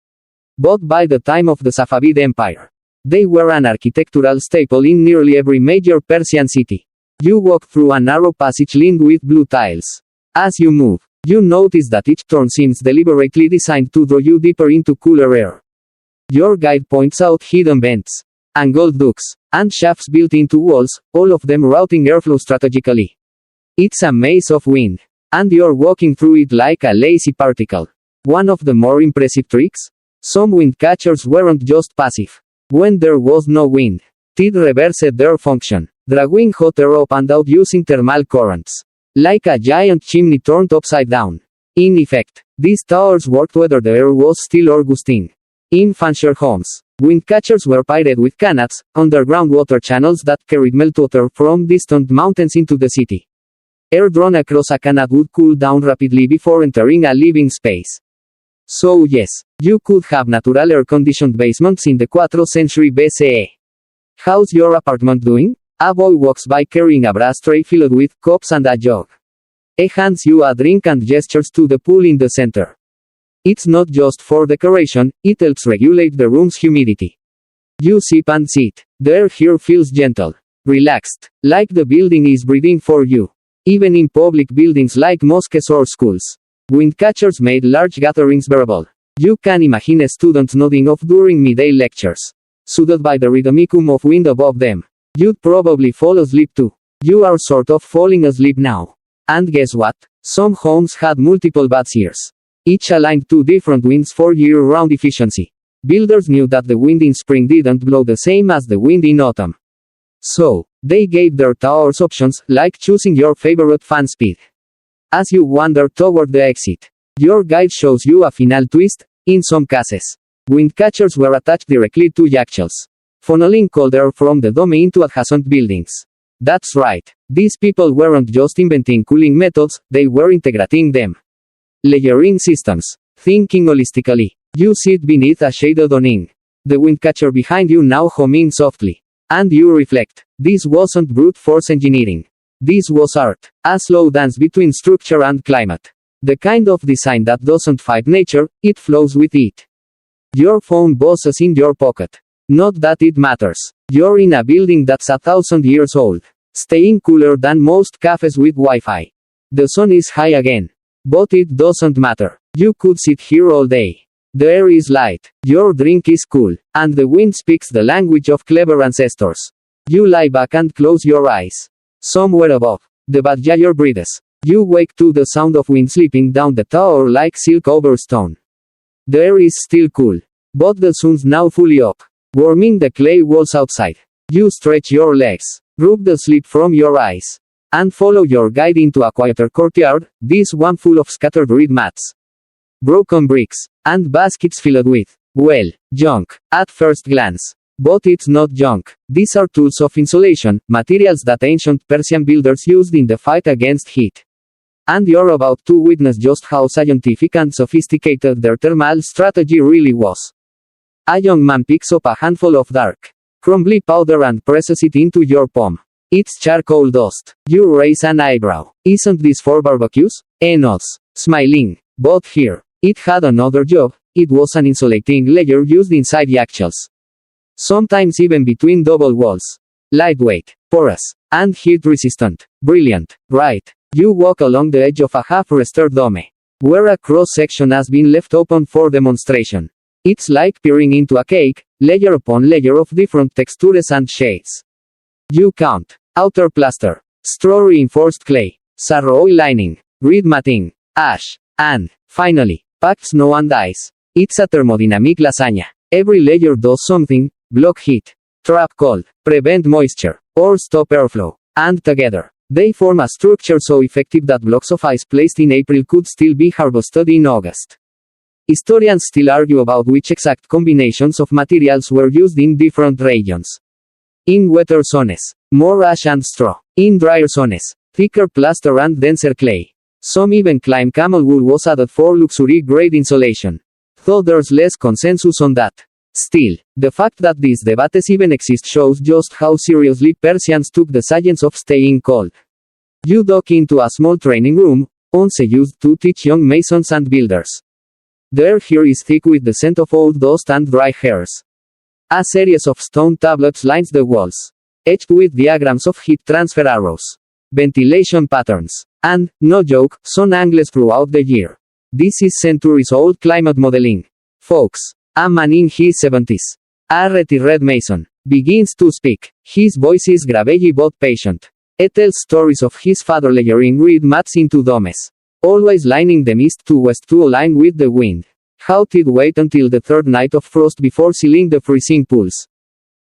But by the time of the Safavid Empire, they were an architectural staple in nearly every major Persian city. You walk through a narrow passage lined with blue tiles. As you move, you notice that each turn seems deliberately designed to draw you deeper into cooler air. Your guide points out hidden vents, angled ducts, and shafts built into walls, all of them routing airflow strategically. It's a maze of wind, and you're walking through it like a lazy particle. One of the more impressive tricks? Some windcatchers weren't just passive. When there was no wind, they'd reversed their function, drawing hot air up and out using thermal currents, like a giant chimney turned upside down. In effect, these towers worked whether the air was still or gusting. In fancier homes, windcatchers were paired with canals, underground water channels that carried meltwater from distant mountains into the city. Air drawn across a canal would cool down rapidly before entering a living space. So yes, you could have natural air-conditioned basements in the 4th century BCE. How's your apartment doing? A boy walks by carrying a brass tray filled with cups and a jug. He hands you a drink and gestures to the pool in the center. It's not just for decoration, it helps regulate the room's humidity. You sip and sit. The air here feels gentle, relaxed, like the building is breathing for you. Even in public buildings like mosques or schools, windcatchers made large gatherings bearable. You can imagine students nodding off during midday lectures, soothed by the rhythmicum of wind above them. You'd probably fall asleep too. You are sort of falling asleep now. And guess what? Some homes had multiple baths, each aligned to different winds for year-round efficiency. Builders knew that the wind in spring didn't blow the same as the wind in autumn. So, they gave their towers options, like choosing your favorite fan speed. As you wander toward the exit, your guide shows you a final twist. In some cases, wind catchers were attached directly to yakhchāls, funneling cold air from the dome into adjacent buildings. That's right, these people weren't just inventing cooling methods, they were integrating them. Layering systems. Thinking holistically. You sit beneath a shaded awning. The windcatcher behind you now humming softly. And you reflect. This wasn't brute force engineering. This was art. A slow dance between structure and climate. The kind of design that doesn't fight nature, it flows with it. Your phone buzzes in your pocket. Not that it matters. You're in a building that's 1,000 years old. Staying cooler than most cafes with Wi-Fi. The sun is high again. But it doesn't matter. You could sit here all day. The air is light. Your drink is cool. And the wind speaks the language of clever ancestors. You lie back and close your eyes. Somewhere above, the badger breathes. You wake to the sound of wind slipping down the tower like silk over stone. The air is still cool. But the sun's now fully up, warming the clay walls outside. You stretch your legs, rub the sleep from your eyes, and follow your guide into a quieter courtyard, this one full of scattered reed mats, broken bricks, and baskets filled with, well, junk, at first glance. But it's not junk. These are tools of insulation, materials that ancient Persian builders used in the fight against heat. And you're about to witness just how scientific and sophisticated their thermal strategy really was. A young man picks up a handful of dark, crumbly powder and presses it into your palm. It's charcoal dust. You raise an eyebrow. Isn't this for barbecues? Nods, smiling. But here, it had another job. It was an insulating layer used inside yakhchāls. Sometimes even between double walls. Lightweight, porous, and heat-resistant. Brilliant, right? You walk along the edge of a half-restored dome, where a cross-section has been left open for demonstration. It's like peering into a cake, layer upon layer of different textures and shades. You count. Outer plaster, straw-reinforced clay, sarrow lining, reed matting, ash, and, finally, packed snow and ice. It's a thermodynamic lasagna. Every layer does something: block heat, trap cold, prevent moisture, or stop airflow. And together, they form a structure so effective that blocks of ice placed in April could still be harvested in August. Historians still argue about which exact combinations of materials were used in different regions. In wetter zones, more ash and straw. In drier zones, thicker plaster and denser clay. Some even claim camel wool was added for luxury-grade insulation. Though there's less consensus on that. Still, the fact that these debates even exist shows just how seriously Persians took the science of staying cold. You dock into a small training room, once used to teach young masons and builders. The air here is thick with the scent of old dust and dry hairs. A series of stone tablets lines the walls, etched with diagrams of heat transfer arrows, ventilation patterns, and, no joke, sun angles throughout the year. This is centuries-old climate modeling. Folks, a man in his 70s, a retired mason, begins to speak. His voice is gravelly but patient. It tells stories of his father layering reed mats into domes, always lining them east to west to align with the wind. How he'd wait until the third night of frost before sealing the freezing pools.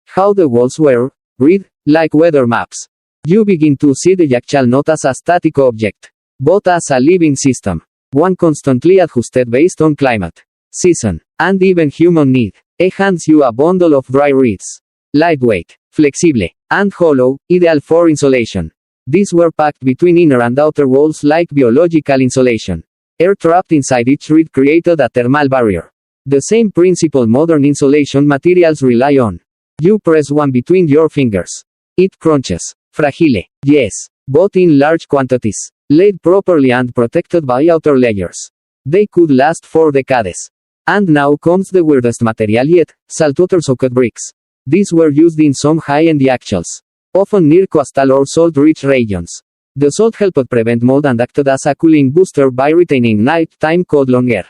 How the walls were, read, like weather maps. You begin to see the yakhchāl not as a static object, but as a living system. One constantly adjusted based on climate, season, and even human need. It hands you a bundle of dry reeds. Lightweight, flexible, and hollow, ideal for insulation. These were packed between inner and outer walls like biological insulation. Air trapped inside each reed created a thermal barrier. The same principle modern insulation materials rely on. You press one between your fingers. It crunches. Fragile, yes, but in large quantities. Laid properly and protected by outer layers. They could last for decades. And now comes the weirdest material yet, saltwater-soaked bricks. These were used in some high-end yakhchāls, often near coastal or salt-rich regions. The salt helped prevent mold and acted as a cooling booster by retaining nighttime cold longer.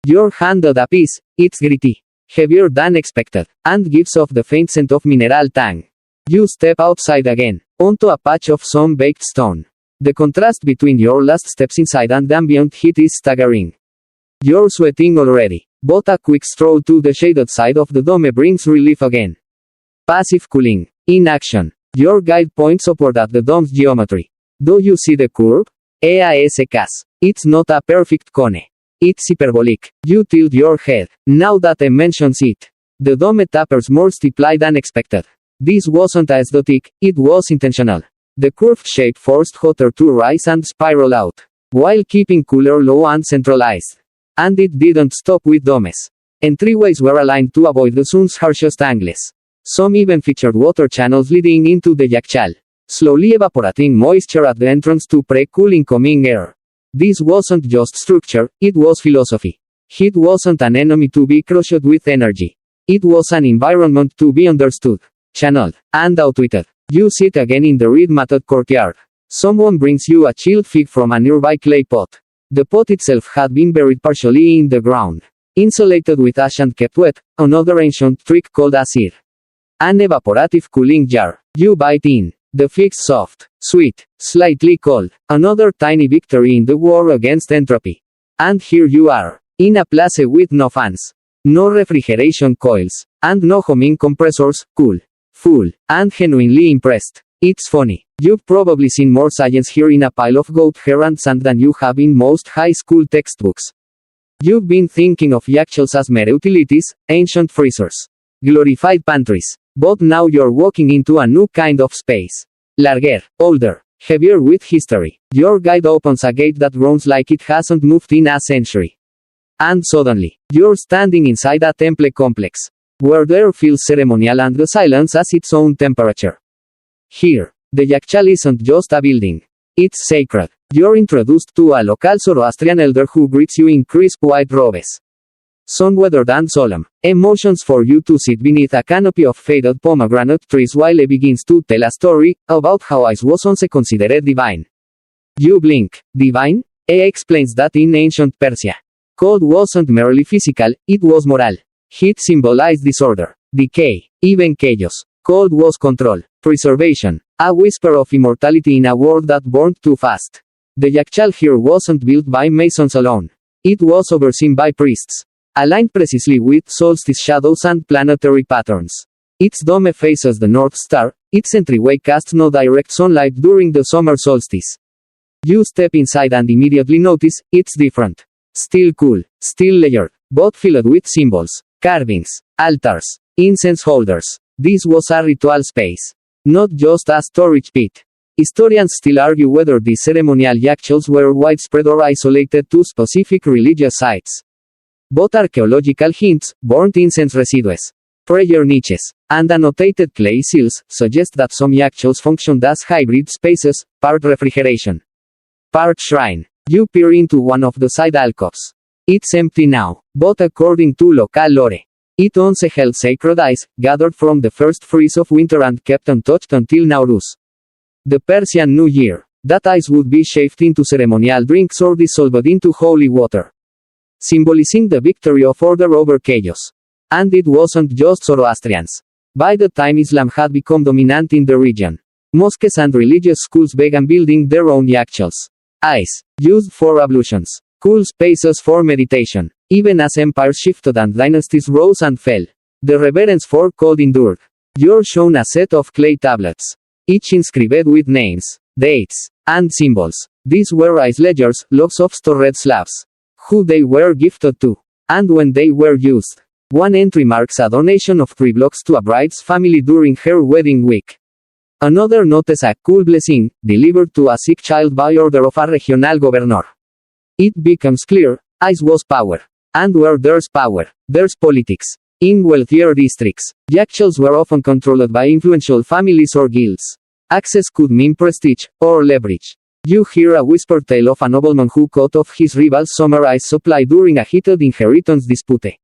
You're handed a piece, it's gritty, heavier than expected, and gives off the faint scent of mineral tang. You step outside again, onto a patch of sun-baked stone. The contrast between your last steps inside and the ambient heat is staggering. You're sweating already, but a quick stroll to the shaded side of the dome brings relief again. Passive cooling. In action. Your guide points upward at the dome's geometry. Do you see the curve? EASKs. It's not a perfect cone. It's hyperbolic. You tilt your head. Now that I mentions it. The dome appears more steeply than expected. This wasn't aesthetic, it was intentional. The curved shape forced hotter to rise and spiral out, while keeping cooler low and centralized. And it didn't stop with domes. Entryways were aligned to avoid the sun's harshest angles. Some even featured water channels leading into the yakhchāl, slowly evaporating moisture at the entrance to pre-cool incoming air. This wasn't just structure, it was philosophy. Heat wasn't an enemy to be crushed with energy. It was an environment to be understood, channeled, and outwitted. You sit again in the red-matted courtyard. Someone brings you a chilled fig from a nearby clay pot. The pot itself had been buried partially in the ground, insulated with ash and kept wet, another ancient trick called a seer. An evaporative cooling jar. You bite in. The fig's soft, sweet, slightly cold. Another tiny victory in the war against entropy. And here you are, in a place with no fans, no refrigeration coils, and no homing compressors, cool, full, and genuinely impressed. It's funny. You've probably seen more science here in a pile of goat hair and sand than you have in most high school textbooks. You've been thinking of yakhchāls as mere utilities, ancient freezers, glorified pantries. But now you're walking into a new kind of space. Larger, older, heavier with history. Your guide opens a gate that groans like it hasn't moved in a century. And suddenly, you're standing inside a temple complex, where the air feels ceremonial and the silence has its own temperature. Here, the yakhchāl isn't just a building. It's sacred. You're introduced to a local Zoroastrian elder who greets you in crisp white robes. Sun-weathered and solemn. Emotions for you to sit beneath a canopy of faded pomegranate trees while he begins to tell a story about how ice was once considered divine. You blink. Divine? He explains that in ancient Persia, cold wasn't merely physical, it was moral. Heat symbolized disorder, decay, even chaos. Cold was control, preservation, a whisper of immortality in a world that burned too fast. The yakhchāl here wasn't built by masons alone. It was overseen by priests, aligned precisely with solstice shadows and planetary patterns. Its dome faces the North Star, its entryway casts no direct sunlight during the summer solstice. You step inside and immediately notice, it's different. Still cool, still layered, but filled with symbols, carvings, altars, incense holders. This was a ritual space, not just a storage pit. Historians still argue whether these ceremonial yakhchāls were widespread or isolated to specific religious sites. But archaeological hints, burnt incense residues, prayer niches, and annotated clay seals suggest that some yakhchāls functioned as hybrid spaces, part refrigeration, part shrine. You peer into one of the side alcoves. It's empty now, but according to local lore, it once held sacred ice, gathered from the first freeze of winter and kept untouched until Nowruz, the Persian New Year. That ice would be shaved into ceremonial drinks or dissolved into holy water, symbolizing the victory of order over chaos. And it wasn't just Zoroastrians. By the time Islam had become dominant in the region, mosques and religious schools began building their own yakhchāls. Ice, used for ablutions, cool spaces for meditation. Even as empires shifted and dynasties rose and fell, the reverence for cold endured. You're shown a set of clay tablets, each inscribed with names, dates, and symbols. These were ice ledgers, logs of stored slabs, who they were gifted to, and when they were used. One entry marks a donation of 3 blocks to a bride's family during her wedding week. Another notes a cool blessing, delivered to a sick child by order of a regional governor. It becomes clear, ice was power. And where there's power, there's politics. In wealthier districts, yakhchāls were often controlled by influential families or guilds. Access could mean prestige, or leverage. You hear a whispered tale of a nobleman who cut off his rival's summer ice supply during a heated inheritance dispute.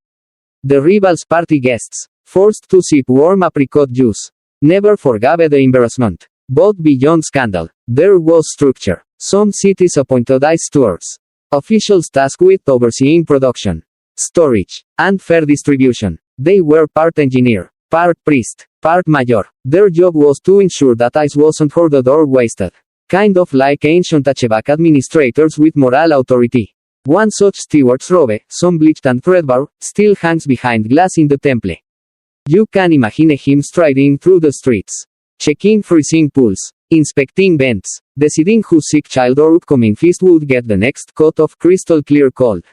The rival's party guests, forced to sip warm apricot juice, never forgave the embarrassment. But beyond scandal, there was structure. Some cities appointed ice stewards, officials tasked with overseeing production, storage, and fair distribution. They were part engineer, part priest, part mayor. Their job was to ensure that ice wasn't hoarded or wasted. Kind of like ancient Achevak administrators with moral authority. One such steward's robe, some bleached and threadbare, still hangs behind glass in the temple. You can imagine him striding through the streets, checking freezing pools, inspecting vents, deciding whose sick child or upcoming feast would get the next cut of crystal clear cold.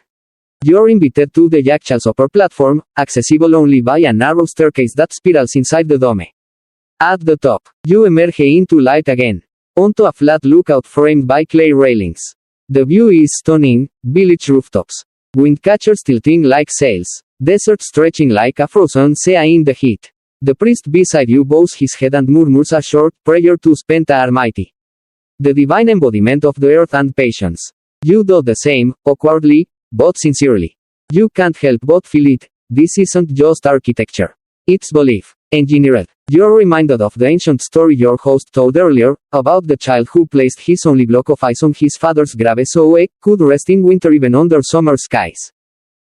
You're invited to the yakhchāls upper platform, accessible only by a narrow staircase that spirals inside the dome. At the top, you emerge into light again, onto a flat lookout framed by clay railings. The view is stunning: village rooftops, wind catchers tilting like sails, desert stretching like a frozen sea in the heat. The priest beside you bows his head and murmurs a short prayer to Spenta Almighty, the divine embodiment of the earth and patience. You do the same, awkwardly, but sincerely. You can't help but feel it. This isn't just architecture. It's belief. Engineered. You're reminded of the ancient story your host told earlier, about the child who placed his only block of ice on his father's grave so he could rest in winter even under summer skies.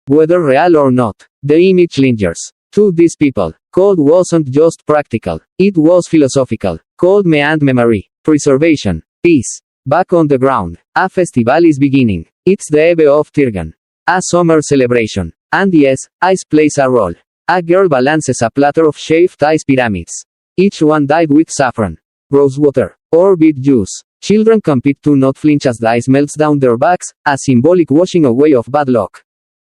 Whether real or not, the image lingers. To these people, cold wasn't just practical, it was philosophical. Cold and memory, preservation, peace. Back on the ground, a festival is beginning. It's the Eve of Tirgan, a summer celebration. And yes, ice plays a role. A girl balances a platter of shaved ice pyramids, each one dyed with saffron, rosewater, or beet juice. Children compete to not flinch as the ice melts down their backs, a symbolic washing away of bad luck.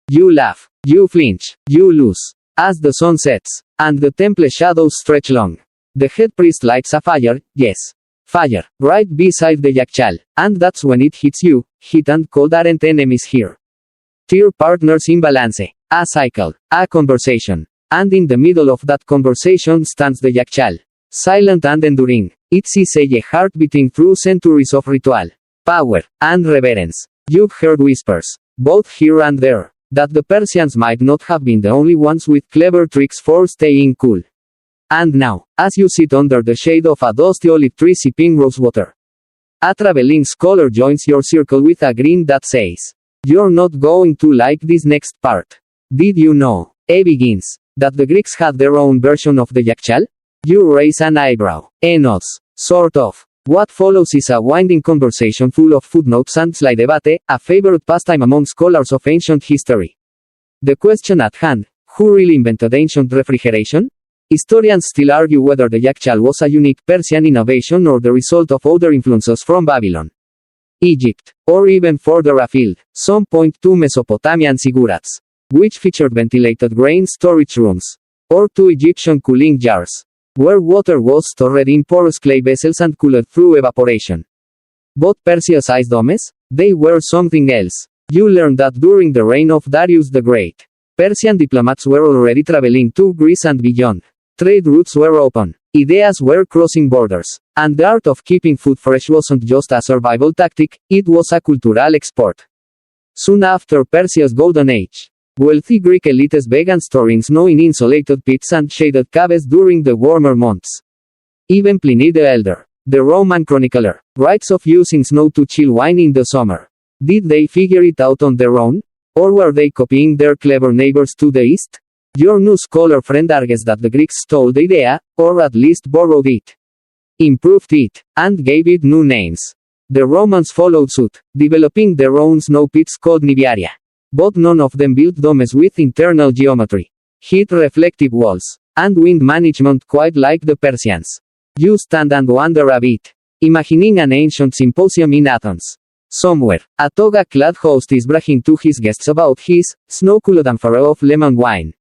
You laugh, you flinch, you lose. As the sun sets, and the temple shadows stretch long, the head priest lights a fire, yes, fire, right beside the yakhchāl, and that's when it hits you. Heat and cold aren't enemies here. They're partners in balance. A cycle, a conversation. And in the middle of that conversation stands the yakhchāl, silent and enduring. It's a heart beating through centuries of ritual, power, and reverence. You've heard whispers, both here and there, that the Persians might not have been the only ones with clever tricks for staying cool. And now, as you sit under the shade of a dusty olive tree sipping rosewater, a traveling scholar joins your circle with a grin that says, "You're not going to like this next part. Did you know," he begins, "that the Greeks had their own version of the yakhchāl?" You raise an eyebrow. He nods. Sort of. What follows is a winding conversation full of footnotes and sly debate, a favorite pastime among scholars of ancient history. The question at hand: who really invented ancient refrigeration? Historians still argue whether the yakhchāl was a unique Persian innovation or the result of other influences from Babylon, Egypt, or even further afield. Some point to Mesopotamian ziggurats, which featured ventilated grain storage rooms, or to Egyptian cooling jars, where water was stored in porous clay vessels and cooled through evaporation. But Persia's ice domes? They were something else. You learn that during the reign of Darius the Great, Persian diplomats were already traveling to Greece and beyond. Trade routes were open, ideas were crossing borders, and the art of keeping food fresh wasn't just a survival tactic, it was a cultural export. Soon after Persia's golden age, wealthy Greek elites began storing snow in insulated pits and shaded caves during the warmer months. Even Pliny the Elder, the Roman chronicler, writes of using snow to chill wine in the summer. Did they figure it out on their own? Or were they copying their clever neighbors to the east? Your new scholar friend argues that the Greeks stole the idea, or at least borrowed it, improved it, and gave it new names. The Romans followed suit, developing their own snow pits called niviaria. But none of them built domes with internal geometry, heat-reflective walls, and wind management quite like the Persians. You stand and wonder a bit, imagining an ancient symposium in Athens. Somewhere, a toga-clad host is bragging to his guests about his snow-cooled amphora of lemon wine,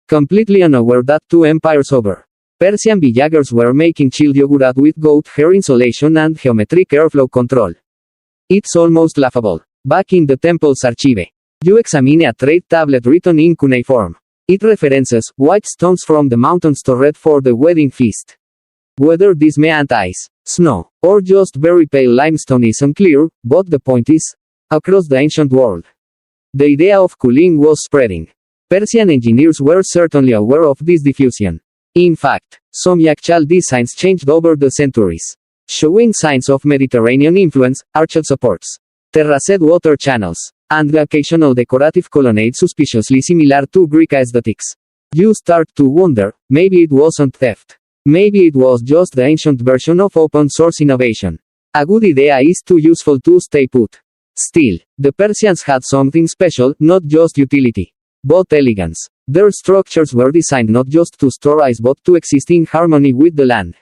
completely unaware that 2 empires over, Persian villagers were making chilled yogurt with goat hair insulation and geometric airflow control. It's almost laughable. Back in the temple's archive, you examine a trade tablet written in cuneiform. It references white stones from the mountains stored for the wedding feast. Whether this meant ice, snow, or just very pale limestone is unclear, but the point is, across the ancient world, the idea of cooling was spreading. Persian engineers were certainly aware of this diffusion. In fact, some yakhchāl designs changed over the centuries, showing signs of Mediterranean influence, arched supports, terraced water channels, and the occasional decorative colonnade suspiciously similar to Greek aesthetics. You start to wonder, maybe it wasn't theft. Maybe it was just the ancient version of open source innovation. A good idea is too useful to stay put. Still, the Persians had something special, not just utility, but elegance. Their structures were designed not just to store ice but to exist in harmony with the land,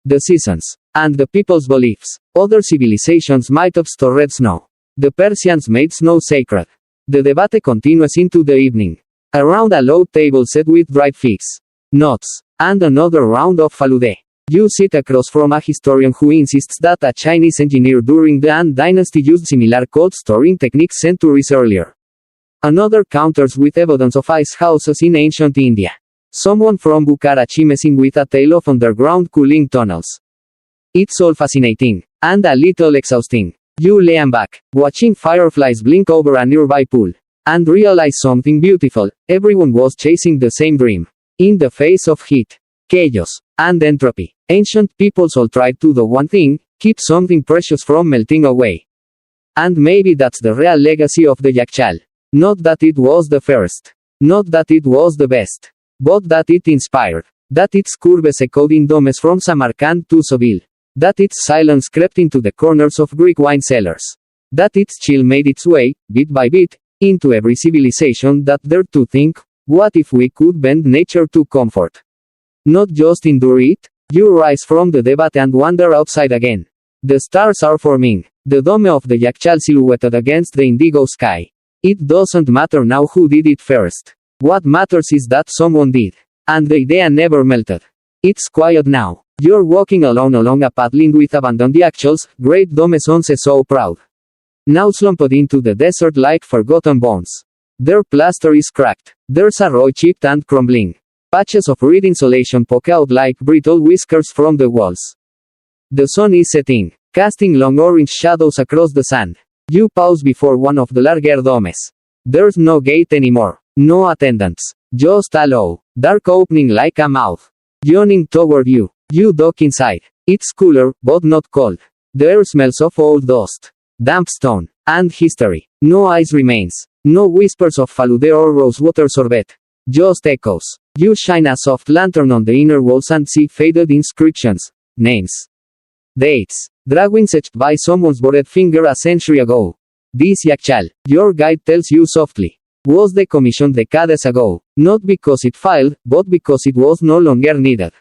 the seasons, and the people's beliefs. Other civilizations might have stored snow. The Persians made snow sacred. The debate continues into the evening. Around a low table set with dried figs, nuts, and another round of faludeh. You sit across from a historian who insists that a Chinese engineer during the Han dynasty used similar cold storing techniques centuries earlier. Another counters with evidence of ice houses in ancient India. Someone from Bukhara chimes in with a tale of underground cooling tunnels. It's all fascinating, and a little exhausting. You lean back, watching fireflies blink over a nearby pool, and realize something beautiful. Everyone was chasing the same dream. In the face of heat, chaos, and entropy, ancient peoples all tried to do one thing: keep something precious from melting away. And maybe that's the real legacy of the yakhchāl. Not that it was the first. Not that it was the best. But that it inspired. That its curves echoed in domes from Samarkand to Seville. That its silence crept into the corners of Greek wine cellars. That its chill made its way, bit by bit, into every civilization that dared to think, what if we could bend nature to comfort? Not just endure it. You rise from the debate and wander outside again. The stars are forming. The dome of the yakhchāl silhouetted against the indigo sky. It doesn't matter now who did it first. What matters is that someone did. And the idea never melted. It's quiet now. You're walking alone along a path lined with abandoned yakhchāls, great domes once so proud. Now slumped into the desert like forgotten bones. Their plaster is cracked. There's a roy chipped and crumbling. Patches of reed insulation poke out like brittle whiskers from the walls. The sun is setting, casting long orange shadows across the sand. You pause before one of the larger domes. There's no gate anymore. No attendants. Just a low, dark opening like a mouth, yawning toward you. You duck inside. It's cooler, but not cold. The air smells of old dust, damp stone, and history. No ice remains. No whispers of faludeh or rosewater sorbet. Just echoes. You shine a soft lantern on the inner walls and see faded inscriptions, names, dates, drawings etched by someone's bored finger a century ago. This yakhchāl, your guide tells you softly, was decommissioned decades ago, not because it failed, but because it was no longer needed.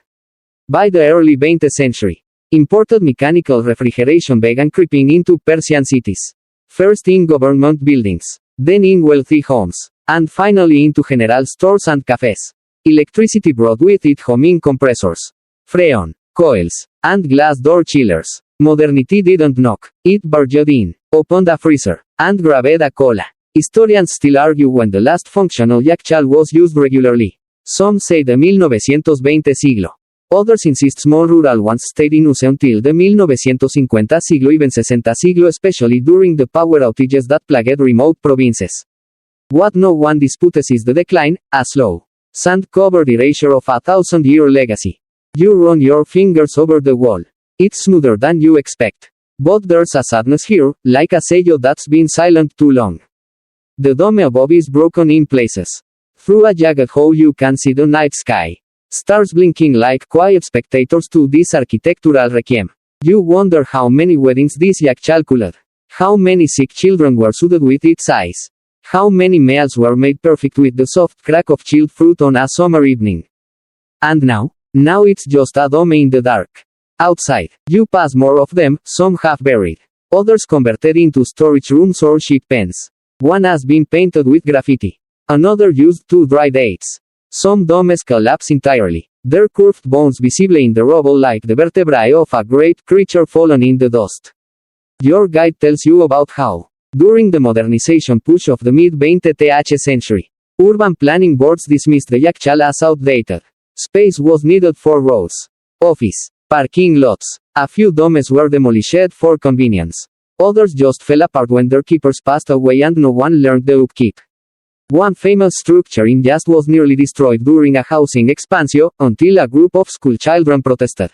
By the early 20th century, imported mechanical refrigeration began creeping into Persian cities. First in government buildings, then in wealthy homes, and finally into general stores and cafes. Electricity brought with it homing compressors, freon, coils, and glass door chillers. Modernity didn't knock. It barged in, opened a freezer, and grabbed a cola. Historians still argue when the last functional yakhchāl was used regularly. Some say the 1920 siglo. Others insist small rural ones stayed in use until the 1950 siglo, even 60 siglo, especially during the power outages that plagued remote provinces. What no one disputes is the decline, a slow, sand-covered erasure of a 1,000-year legacy. You run your fingers over the wall. It's smoother than you expect. But there's a sadness here, like a sello that's been silent too long. The dome above is broken in places. Through a jagged hole you can see the night sky. Stars blinking like quiet spectators to this architectural requiem. You wonder how many weddings this yakhchāl cooled. How many sick children were soothed with its eyes. How many meals were made perfect with the soft crack of chilled fruit on a summer evening. And now it's just a dome in the dark. Outside, you pass more of them, some half buried. Others converted into storage rooms or ship pens. One has been painted with graffiti. Another used to dry dates. Some domes collapse entirely, their curved bones visible in the rubble like the vertebrae of a great creature fallen in the dust. Your guide tells you about how, during the modernization push of the mid-20th century, urban planning boards dismissed the yakhchāl as outdated. Space was needed for roads, office, parking lots. A few domes were demolished for convenience. Others just fell apart when their keepers passed away and no one learned the upkeep. One famous structure in Yazd was nearly destroyed during a housing expansion, until a group of school children protested.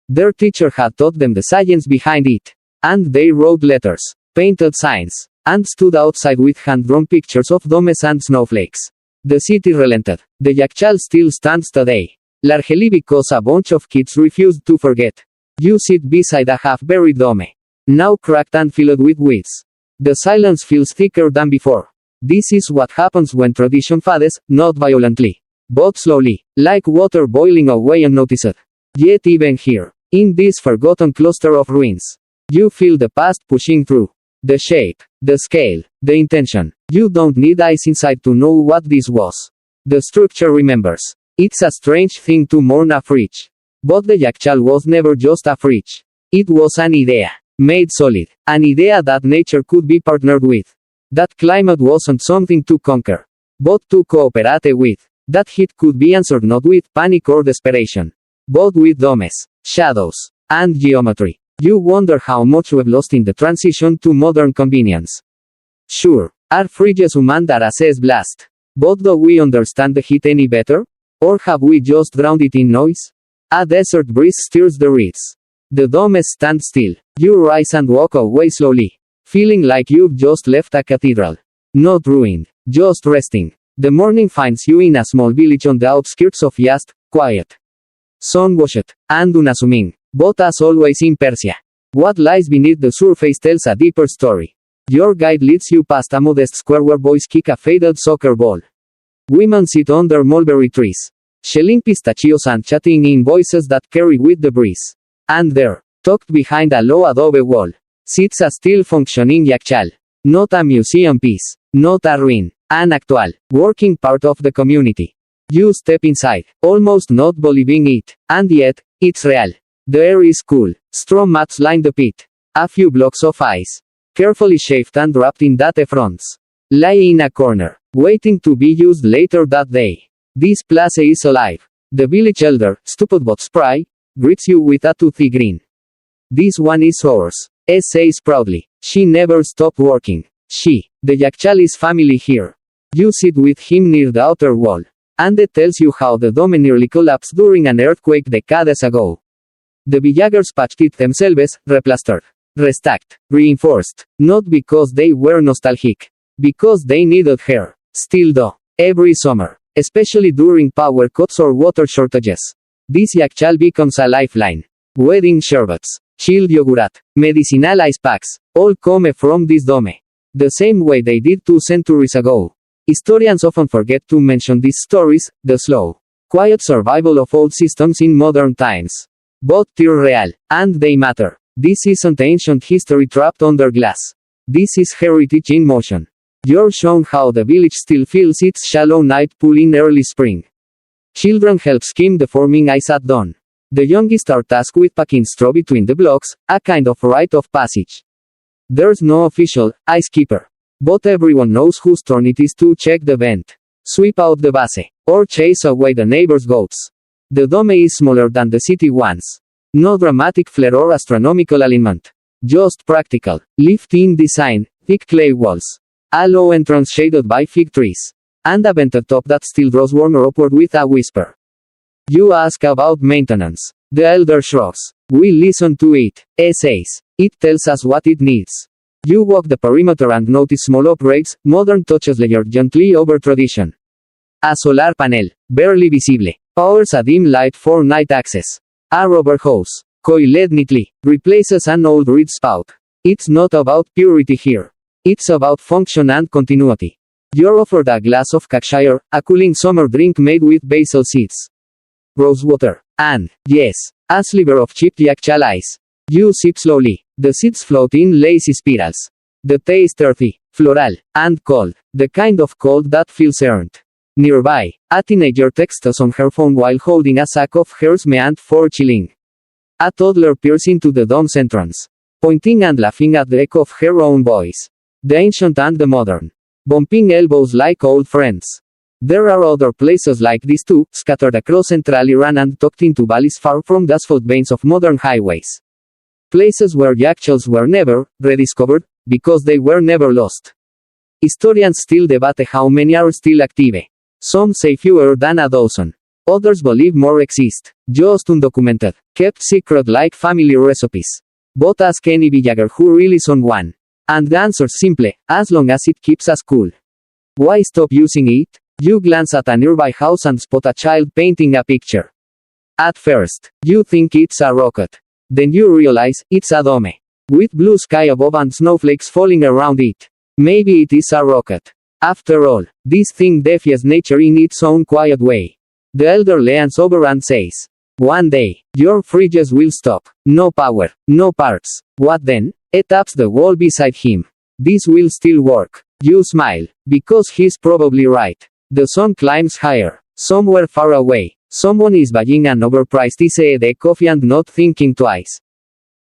Their teacher had taught them the science behind it. And they wrote letters, painted signs, and stood outside with hand-drawn pictures of domes and snowflakes. The city relented. The yakhchāl still stands today. Largely because a bunch of kids refused to forget. You sit beside a half-buried dome, now cracked and filled with weeds. The silence feels thicker than before. This is what happens when tradition fades, not violently, but slowly, like water boiling away unnoticed. Yet even here, in this forgotten cluster of ruins, you feel the past pushing through. The shape, the scale, the intention. You don't need eyes inside to know what this was. The structure remembers. It's a strange thing to mourn a fridge. But the yakhchāl was never just a fridge. It was an idea, made solid. An idea that nature could be partnered with. That climate wasn't something to conquer, but to cooperate with. That heat could be answered not with panic or desperation, but with domes, shadows, and geometry. You wonder how much we've lost in the transition to modern convenience. Sure, our fridges human daraces blast. But do we understand the heat any better? Or have we just drowned it in noise? A desert breeze stirs the reeds. The domes stand still. You rise and walk away slowly, feeling like you've just left a cathedral. Not ruined, just resting. The morning finds you in a small village on the outskirts of Yazd, quiet, sun-washed, and unassuming. But as always in Persia, what lies beneath the surface tells a deeper story. Your guide leads you past a modest square where boys kick a faded soccer ball. Women sit under mulberry trees, shelling pistachios and chatting in voices that carry with the breeze. And there, tucked behind a low adobe wall, sits a still functioning yakhchāl. Not a museum piece, not a ruin, an actual, working part of the community. You step inside, almost not believing it, and yet, it's real. The air is cool, straw mats line the pit. A few blocks of ice, carefully shaved and wrapped in date fronts, lie in a corner, waiting to be used later that day. This place is alive. The village elder, stupid but spry, greets you with a toothy grin. This one is ours, says proudly. She never stopped working. She, the yakhchāl is family here. You sit with him near the outer wall, and it tells you how the dome nearly collapsed during an earthquake decades ago. The villagers patched it themselves, replastered, restacked, reinforced, not because they were nostalgic, because they needed her. Still though, every summer, especially during power cuts or water shortages, this yakhchāl becomes a lifeline. Wedding sherbets, chilled yogurt, medicinal ice packs, all come from this dome. The same way they did 2 centuries ago. Historians often forget to mention these stories, the slow, quiet survival of old systems in modern times. But they're real, and they matter. This isn't ancient history trapped under glass. This is heritage in motion. You're shown how the village still fills its shallow night pool in early spring. Children help skim the forming ice at dawn. The youngest are tasked with packing straw between the blocks, a kind of rite of passage. There's no official ice keeper, but everyone knows whose turn it is to check the vent, sweep out the base, or chase away the neighbor's goats. The dome is smaller than the city ones. No dramatic flair or astronomical alignment. Just practical, lift-in design, thick clay walls, a low entrance shaded by fig trees, and a vented top that still draws warmer upward with a whisper. You ask about maintenance. The elder shrugs. We listen to it, says. It tells us what it needs. You walk the perimeter and notice small upgrades, modern touches layered gently over tradition. A solar panel, barely visible, powers a dim light for night access. A rubber hose, coiled neatly, replaces an old reed spout. It's not about purity here. It's about function and continuity. You're offered a glass of yakhchāl, a cooling summer drink made with basil seeds, rosewater, and, yes, a sliver of chipped yakhchāl ice. You sip slowly. The seeds float in lazy spirals. The taste earthy, floral, and cold. The kind of cold that feels earned. Nearby, a teenager texts on her phone while holding a sack of hairs meant for chilling. A toddler peers into the dome's entrance, pointing and laughing at the echo of her own voice. The ancient and the modern, bumping elbows like old friends. There are other places like this too, scattered across central Iran and tucked into valleys far from the asphalt veins of modern highways. Places where yakhchāls were never rediscovered, because they were never lost. Historians still debate how many are still active. Some say fewer than a dozen. Others believe more exist, just undocumented, kept secret like family recipes. But ask any villager who really on one. And the answer's simple, as long as it keeps us cool. Why stop using it? You glance at a nearby house and spot a child painting a picture. At first, you think it's a rocket. Then you realize, it's a dome. with blue sky above and snowflakes falling around it. Maybe it is a rocket. After all, this thing defies nature in its own quiet way. The elder leans over and says, "One day, your fridges will stop. No power, no parts. What then?" It taps the wall beside him. "This will still work." You smile, because he's probably right. The sun climbs higher. Somewhere far away, someone is buying an overpriced iced coffee and not thinking twice.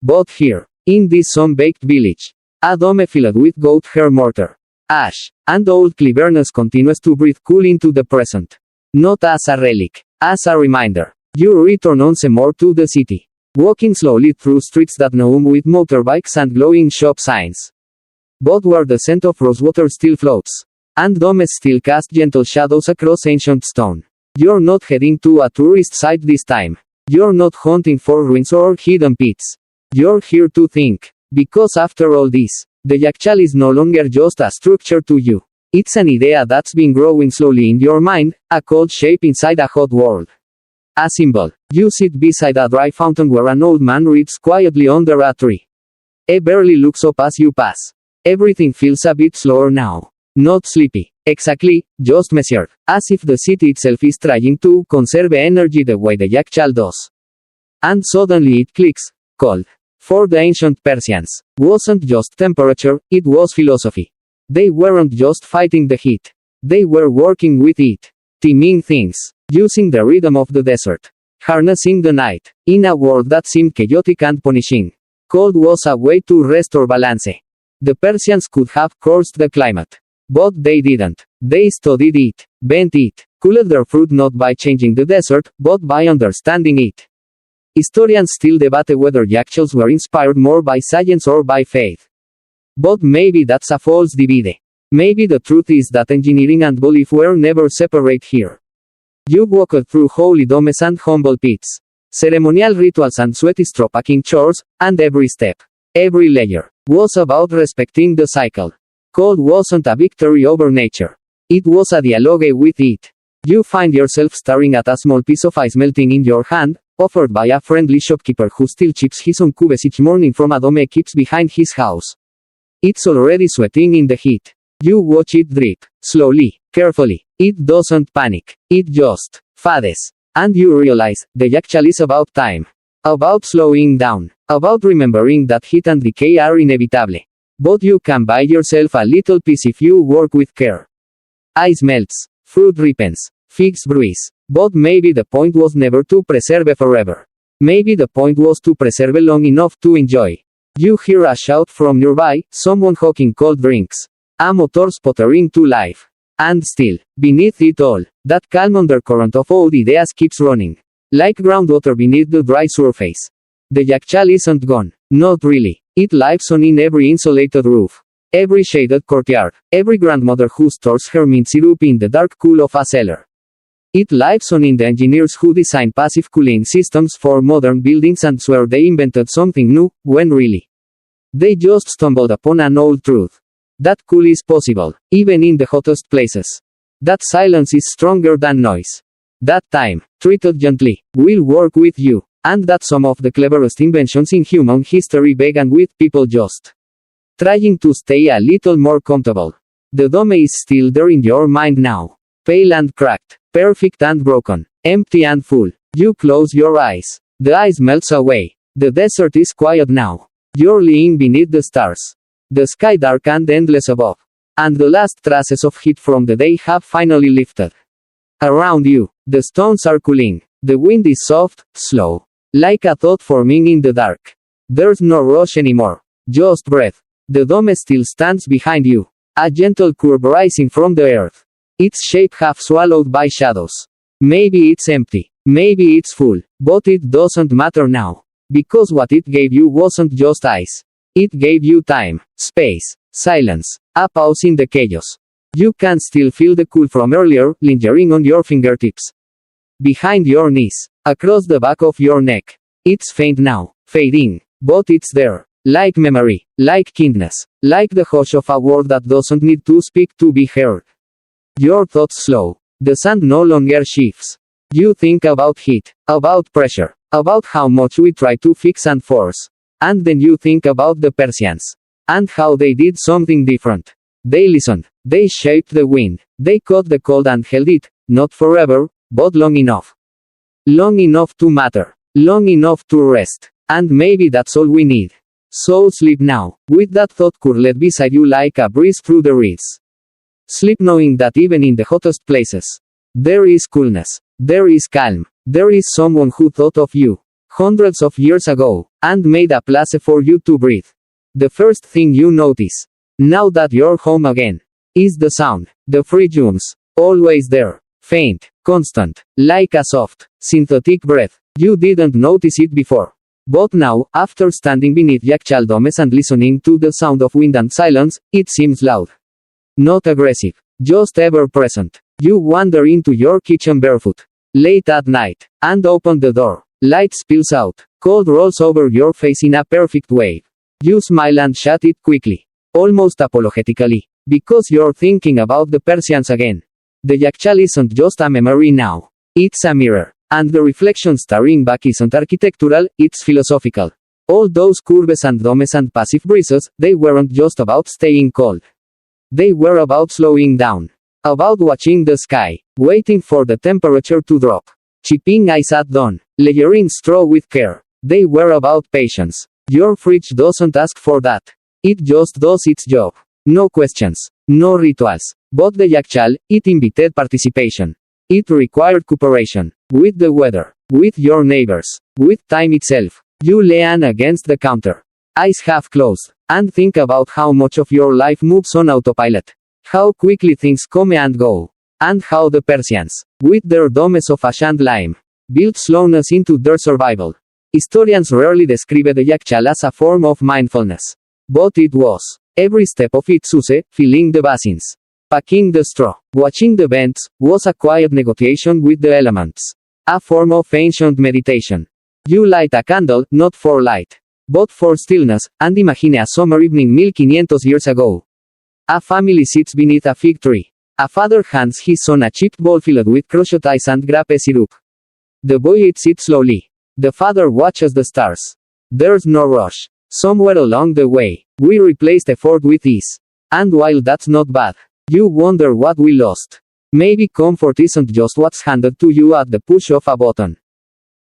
But here, in this sun-baked village, a dome filled with goat hair mortar, ash, and old cleverness continues to breathe cool into the present. Not as a relic, as a reminder. You return once more to the city, walking slowly through streets that hum with motorbikes and glowing shop signs. But where the scent of rosewater still floats, and domes still cast gentle shadows across ancient stone. You're not heading to a tourist site this time. You're not hunting for ruins or hidden pits. You're here to think. Because after all this, the yakhchāl is no longer just a structure to you. It's an idea that's been growing slowly in your mind, a cold shape inside a hot world. A symbol. You sit beside a dry fountain where an old man reads quietly under a tree. He barely looks up as you pass. Everything feels a bit slower now. Not sleepy. Exactly, just measured. As if the city itself is trying to conserve energy the way the yakhchāl does. And suddenly it clicks. Cold. For the ancient Persians, wasn't just temperature, it was philosophy. They weren't just fighting the heat. They were working with it. Timing things. Using the rhythm of the desert. Harnessing the night. In a world that seemed chaotic and punishing. Cold was a way to restore balance. The Persians could have cursed the climate. But they didn't. They studied it, bent it, cooled their fruit not by changing the desert, but by understanding it. Historians still debate whether yakhchāls were inspired more by science or by faith. But maybe that's a false divide. Maybe the truth is that engineering and belief were never separate here. You walked through holy domes and humble pits, ceremonial rituals and sweaty straw-packing chores, and every step, every layer, was about respecting the cycle. Cold wasn't a victory over nature. It was a dialogue with it. You find yourself staring at a small piece of ice melting in your hand, offered by a friendly shopkeeper who still chips his own cubes each morning from a dome he keeps behind his house. It's already sweating in the heat. You watch it drip, slowly, carefully. It doesn't panic. It just fades. And you realize, the yakhchāl is about time. About slowing down. About remembering that heat and decay are inevitable. But you can buy yourself a little piece if you work with care. Ice melts, fruit ripens, figs bruise. But maybe the point was never to preserve forever. Maybe the point was to preserve long enough to enjoy. You hear a shout from nearby, someone hawking cold drinks. A motor sputtering to life. And still, beneath it all, that calm undercurrent of old ideas keeps running. Like groundwater beneath the dry surface. The yakhchāl isn't gone. Not really. It lives on in every insulated roof. Every shaded courtyard. Every grandmother who stores her mint syrup in the dark cool of a cellar. It lives on in the engineers who design passive cooling systems for modern buildings and swear they invented something new, when really they just stumbled upon an old truth. That cool is possible, even in the hottest places. That silence is stronger than noise. That time, treated gently, will work with you. And that some of the cleverest inventions in human history began with people just trying to stay a little more comfortable. The dome is still there in your mind now. Pale and cracked, perfect and broken, empty and full. You close your eyes. The ice melts away. The desert is quiet now. You're lying beneath the stars. The sky dark and endless above. And the last traces of heat from the day have finally lifted. Around you, the stones are cooling. The wind is soft, slow. Like a thought forming in the dark. There's no rush anymore. Just breath. The dome still stands behind you. A gentle curve rising from the earth. Its shape half swallowed by shadows. Maybe it's empty. Maybe it's full. But it doesn't matter now. Because what it gave you wasn't just ice. It gave you time, space, silence, a pause in the chaos. You can still feel the cool from earlier, lingering on your fingertips. Behind your knees, across the back of your neck. It's faint now, fading, but it's there. Like memory, like kindness, like the hush of a word that doesn't need to speak to be heard. Your thoughts slow. The sand no longer shifts. You think about heat, about pressure, about how much we try to fix and force. And then you think about the Persians. And how they did something different. They listened. They shaped the wind. They caught the cold and held it, not forever, but long enough. Long enough to matter. Long enough to rest. And maybe that's all we need. So sleep now, with that thought curled beside you like a breeze through the reeds. Sleep knowing that even in the hottest places, there is coolness. There is calm. There is someone who thought of you hundreds of years ago, and made a place for you to breathe. The first thing you notice, now that you're home again, is the sound. The free jumps, always there, faint, constant, like a soft, synthetic breath. You didn't notice it before. But now, after standing beneath yakhchāl domes and listening to the sound of wind and silence, it seems loud. Not aggressive, just ever present. You wander into your kitchen barefoot, late at night, and open the door. Light spills out, cold rolls over your face in a perfect wave. You smile and shut it quickly, almost apologetically, because you're thinking about the Persians again. The yakhchāl isn't just a memory now, it's a mirror. And the reflection staring back isn't architectural, it's philosophical. All those curves and domes and passive breezes, they weren't just about staying cold. They were about slowing down. About watching the sky, waiting for the temperature to drop. Chipping ice at dawn, layering straw with care. They were about patience. Your fridge doesn't ask for that. It just does its job. No questions, no rituals. But the yakhchāl, it invited participation. It required cooperation. With the weather. With your neighbors. With time itself. You lean against the counter. Eyes half closed. And think about how much of your life moves on autopilot. How quickly things come and go. And how the Persians, with their domes of ash and lime, built slowness into their survival. Historians rarely describe the yakhchāl as a form of mindfulness. But it was. Every step of it, filling the basins, packing the straw, watching the vents, was a quiet negotiation with the elements. A form of ancient meditation. You light a candle, not for light, but for stillness, and imagine a summer evening 1500 years ago. A family sits beneath a fig tree. A father hands his son a chipped bowl filled with crushed ice and grape syrup. The boy eats it slowly. The father watches the stars. There's no rush. Somewhere along the way, we replaced effort with ease. And while that's not bad, you wonder what we lost. Maybe comfort isn't just what's handed to you at the push of a button.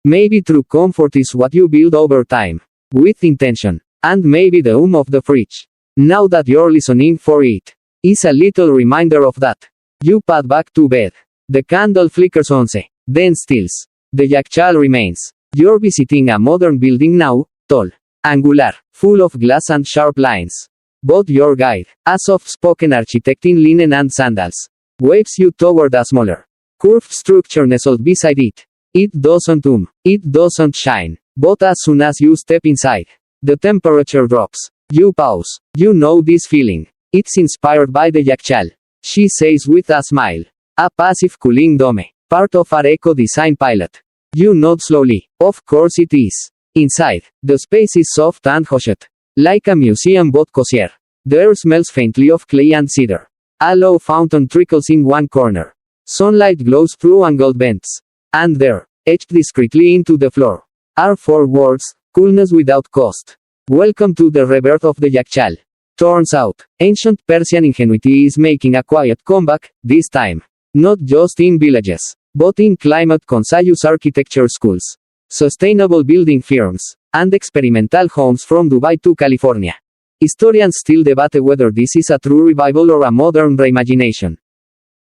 Maybe true comfort is what you build over time, with intention. And maybe the of the fridge, now that you're listening for it, is a little reminder of that. You pad back to bed. The candle flickers once, then stills. The yakhchāl remains. You're visiting a modern building now, tall, angular, full of glass and sharp lines. But your guide, a soft-spoken architect in linen and sandals, waves you toward a smaller, curved structure nestled beside it. It doesn't shine. But as soon as you step inside, the temperature drops. You pause. You know this feeling. It's inspired by the yakhchāl, she says with a smile. A passive cooling dome, part of our eco-design pilot. You nod slowly. Of course it is. Inside, the space is soft and hushed, like a museum but cozier. The air smells faintly of clay and cedar. A low fountain trickles in one corner. Sunlight glows through angled vents. And there, etched discreetly into the floor, are 4 words: coolness without cost. Welcome to the rebirth of the yakhchāl. Turns out, ancient Persian ingenuity is making a quiet comeback, this time. Not just in villages, but in climate-conscious architecture schools, sustainable building firms, and experimental homes from Dubai to California. Historians still debate whether this is a true revival or a modern reimagination.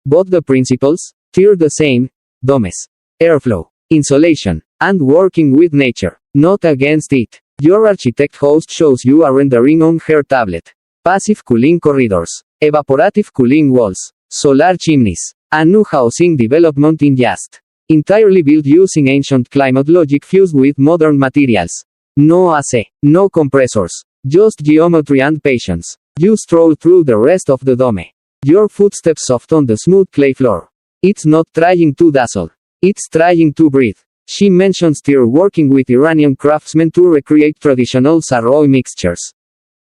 But the principles, they're the same: domes, airflow, insulation, and working with nature, not against it. Your architect host shows you a rendering on her tablet. Passive cooling corridors, evaporative cooling walls, solar chimneys, a new housing development in Yazd. Entirely built using ancient climate logic fused with modern materials. No AC, no compressors, just geometry and patience. You stroll through the rest of the dome. Your footsteps soft on the smooth clay floor. It's not trying to dazzle. It's trying to breathe. She mentions they're working with Iranian craftsmen to recreate traditional saroi mixtures.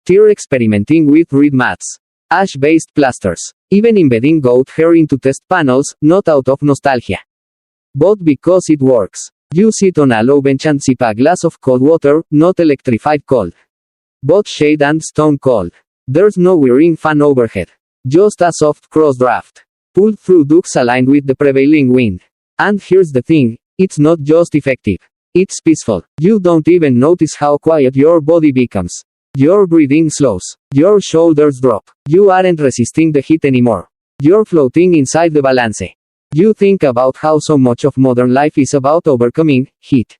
They're experimenting with reed mats, ash-based plasters, even embedding goat hair into test panels, not out of nostalgia, but because it works. You sit on a low bench and sip a glass of cold water, not electrified cold, but shade and stone cold. There's no whirring fan overhead. Just a soft cross draft, pulled through ducts aligned with the prevailing wind. And here's the thing, it's not just effective. It's peaceful. You don't even notice how quiet your body becomes. Your breathing slows. Your shoulders drop. You aren't resisting the heat anymore. You're floating inside the balance. You think about how so much of modern life is about overcoming heat,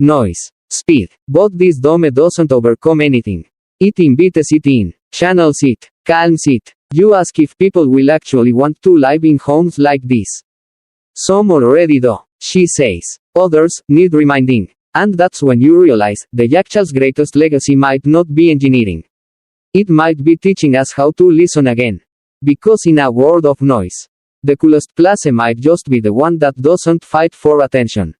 noise, speed. But this dome doesn't overcome anything. It invites it in, channels it, calms it. You ask if people will actually want to live in homes like this. Some already do, she says. Others need reminding. And that's when you realize the yakhchāls' greatest legacy might not be engineering. It might be teaching us how to listen again. Because in a world of noise, the coolest class might just be the one that doesn't fight for attention.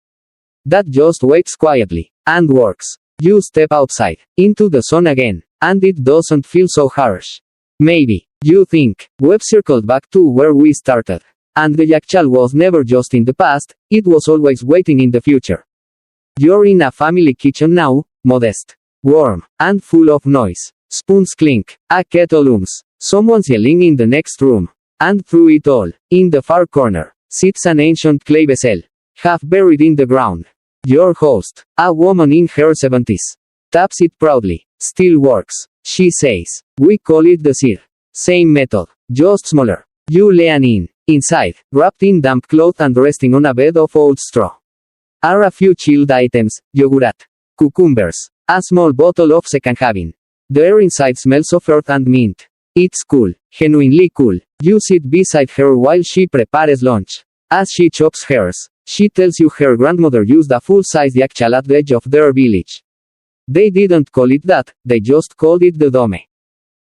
That just waits quietly, and works. You step outside, into the sun again, and it doesn't feel so harsh. Maybe, you think, we've circled back to where we started. And the yakhchāl was never just in the past, it was always waiting in the future. You're in a family kitchen now, modest, warm, and full of noise. Spoons clink, a kettle hums, someone's yelling in the next room. And through it all, in the far corner, sits an ancient clay vessel, half buried in the ground. Your host, a woman in her 70s, taps it proudly. Still works, she says. We call it the seer. Same method, just smaller. You lean in. Inside, wrapped in damp cloth and resting on a bed of old straw, are a few chilled items: yogurt, cucumbers, a small bottle of second having. The air inside smells of earth and mint. It's cool, genuinely cool. You sit beside her while she prepares lunch. As she chops hers, she tells you her grandmother used a full-size yakhchāl at the edge of their village. They didn't call it that, they just called it the dome.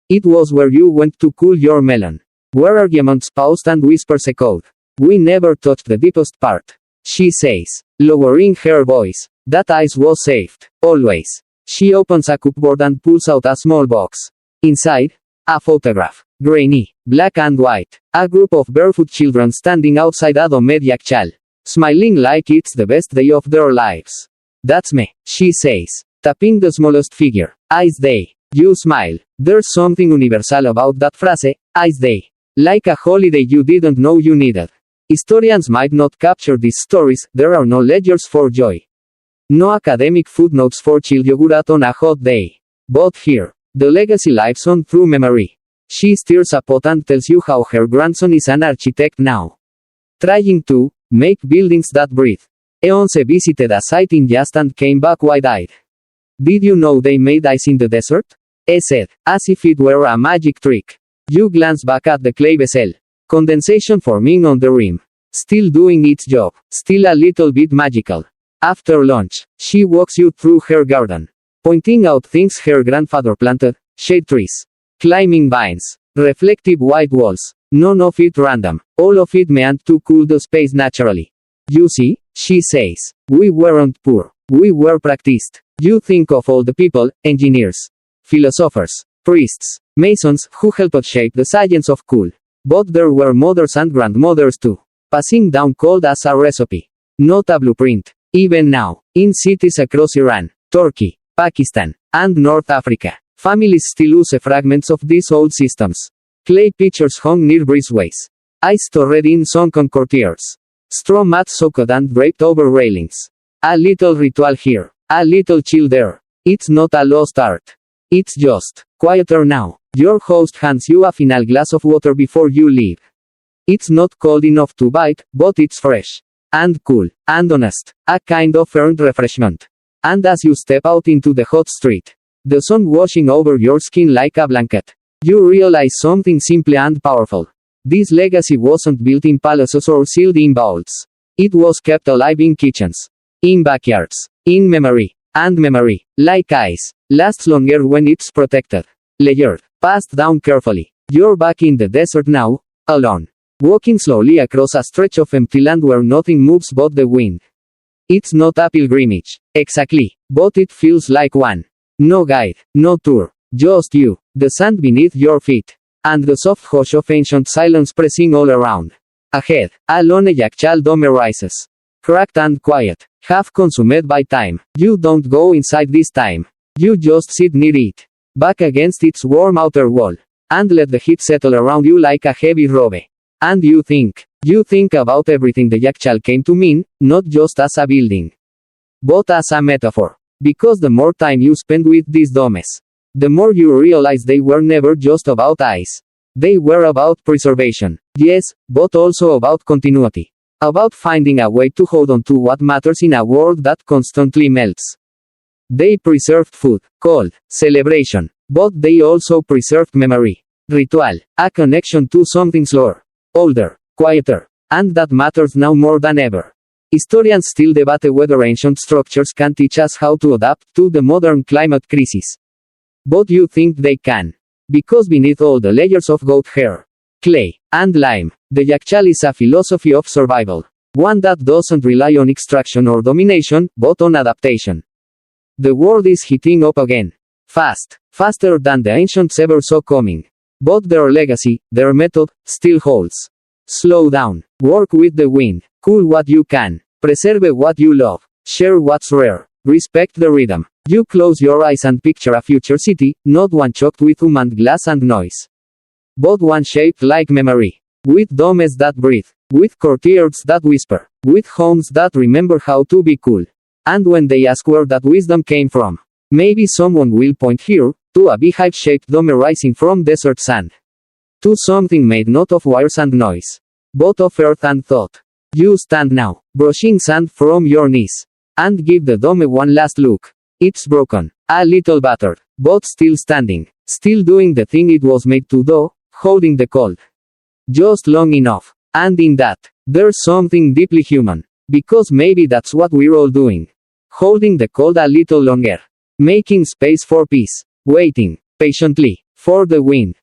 It was where you went to cool your melon. Where arguments paused and whispers echoed. We never touched the deepest part, she says, lowering her voice. That ice was saved, always. She opens a cupboard and pulls out a small box. Inside, a photograph. Grainy, black and white. A group of barefoot children standing outside a domed yakhchāl, smiling like it's the best day of their lives. That's me, she says, tapping the smallest figure. Ice day. You smile. There's something universal about that phrase, ice day. Like a holiday you didn't know you needed. Historians might not capture these stories, there are no ledgers for joy. No academic footnotes for chilled yogurt on a hot day. But here, the legacy lives on through memory. She stirs a pot and tells you how her grandson is an architect now. Trying to make buildings that breathe. Eonce visited a site in Just and came back wide-eyed. Did you know they made ice in the desert? Said, as if it were a magic trick. You glance back at the clay vessel. Condensation forming on the rim. Still doing its job. Still a little bit magical. After lunch, she walks you through her garden, pointing out things her grandfather planted: shade trees, climbing vines, reflective white walls. None of it random. All of it meant to cool the space naturally. You see, she says, we weren't poor. We were practiced. You think of all the people, engineers, philosophers, priests, masons, who helped shape the science of cool. But there were mothers and grandmothers too, passing down cold as a recipe, not a blueprint. Even now, in cities across Iran, Turkey, Pakistan, and North Africa, families still use fragments of these old systems. Clay pitchers hung near breezeways, ice stored in sunken courtiers, straw mats soaked and draped over railings. A little ritual here, a little chill there. It's not a lost art. It's just quieter now. Your host hands you a final glass of water before you leave. It's not cold enough to bite, but it's fresh, and cool, and honest, a kind of earned refreshment. And as you step out into the hot street, the sun washing over your skin like a blanket, you realize something simple and powerful. This legacy wasn't built in palaces or sealed in vaults. It was kept alive in kitchens, in backyards, in memory. And memory, like ice, lasts longer when it's protected, layered, passed down carefully. You're back in the desert now, alone, walking slowly across a stretch of empty land where nothing moves but the wind. It's not a pilgrimage, exactly, but it feels like one. No guide, no tour, just you, the sand beneath your feet, and the soft hush of ancient silence pressing all around. Ahead, a lone yakhchāl dome rises, cracked and quiet, Half consumed by time. You don't go inside this time. You just sit near it, back against its warm outer wall, and let the heat settle around you like a heavy robe. And you think. You think about everything the yakhchāl came to mean, not just as a building, but as a metaphor. Because the more time you spend with these domes, the more you realize they were never just about eyes. They were about preservation. Yes, but also about continuity. About finding a way to hold on to what matters in a world that constantly melts. They preserved food, cold, celebration. But they also preserved memory, ritual, a connection to something slower, older, quieter, and that matters now more than ever. Historians still debate whether ancient structures can teach us how to adapt to the modern climate crisis. But you think they can. Because beneath all the layers of goat hair, clay, and lime, the yakhchāl is a philosophy of survival. One that doesn't rely on extraction or domination, but on adaptation. The world is heating up again. Fast. Faster than the ancients ever saw coming. But their legacy, their method, still holds. Slow down. Work with the wind. Cool what you can. Preserve what you love. Share what's rare. Respect the rhythm. You close your eyes and picture a future city, not one choked with human glass and noise, but one shaped like memory. With domes that breathe. With courtyards that whisper. With homes that remember how to be cool. And when they ask where that wisdom came from, maybe someone will point here, to a beehive-shaped dome rising from desert sand. To something made not of wires and noise, but of earth and thought. You stand now, brushing sand from your knees, and give the dome one last look. It's broken, a little battered, but still standing, still doing the thing it was made to do, holding the cold. Just long enough. And in that, there's something deeply human. Because maybe that's what we're all doing. Holding the cold a little longer. Making space for peace. Waiting, patiently, for the wind.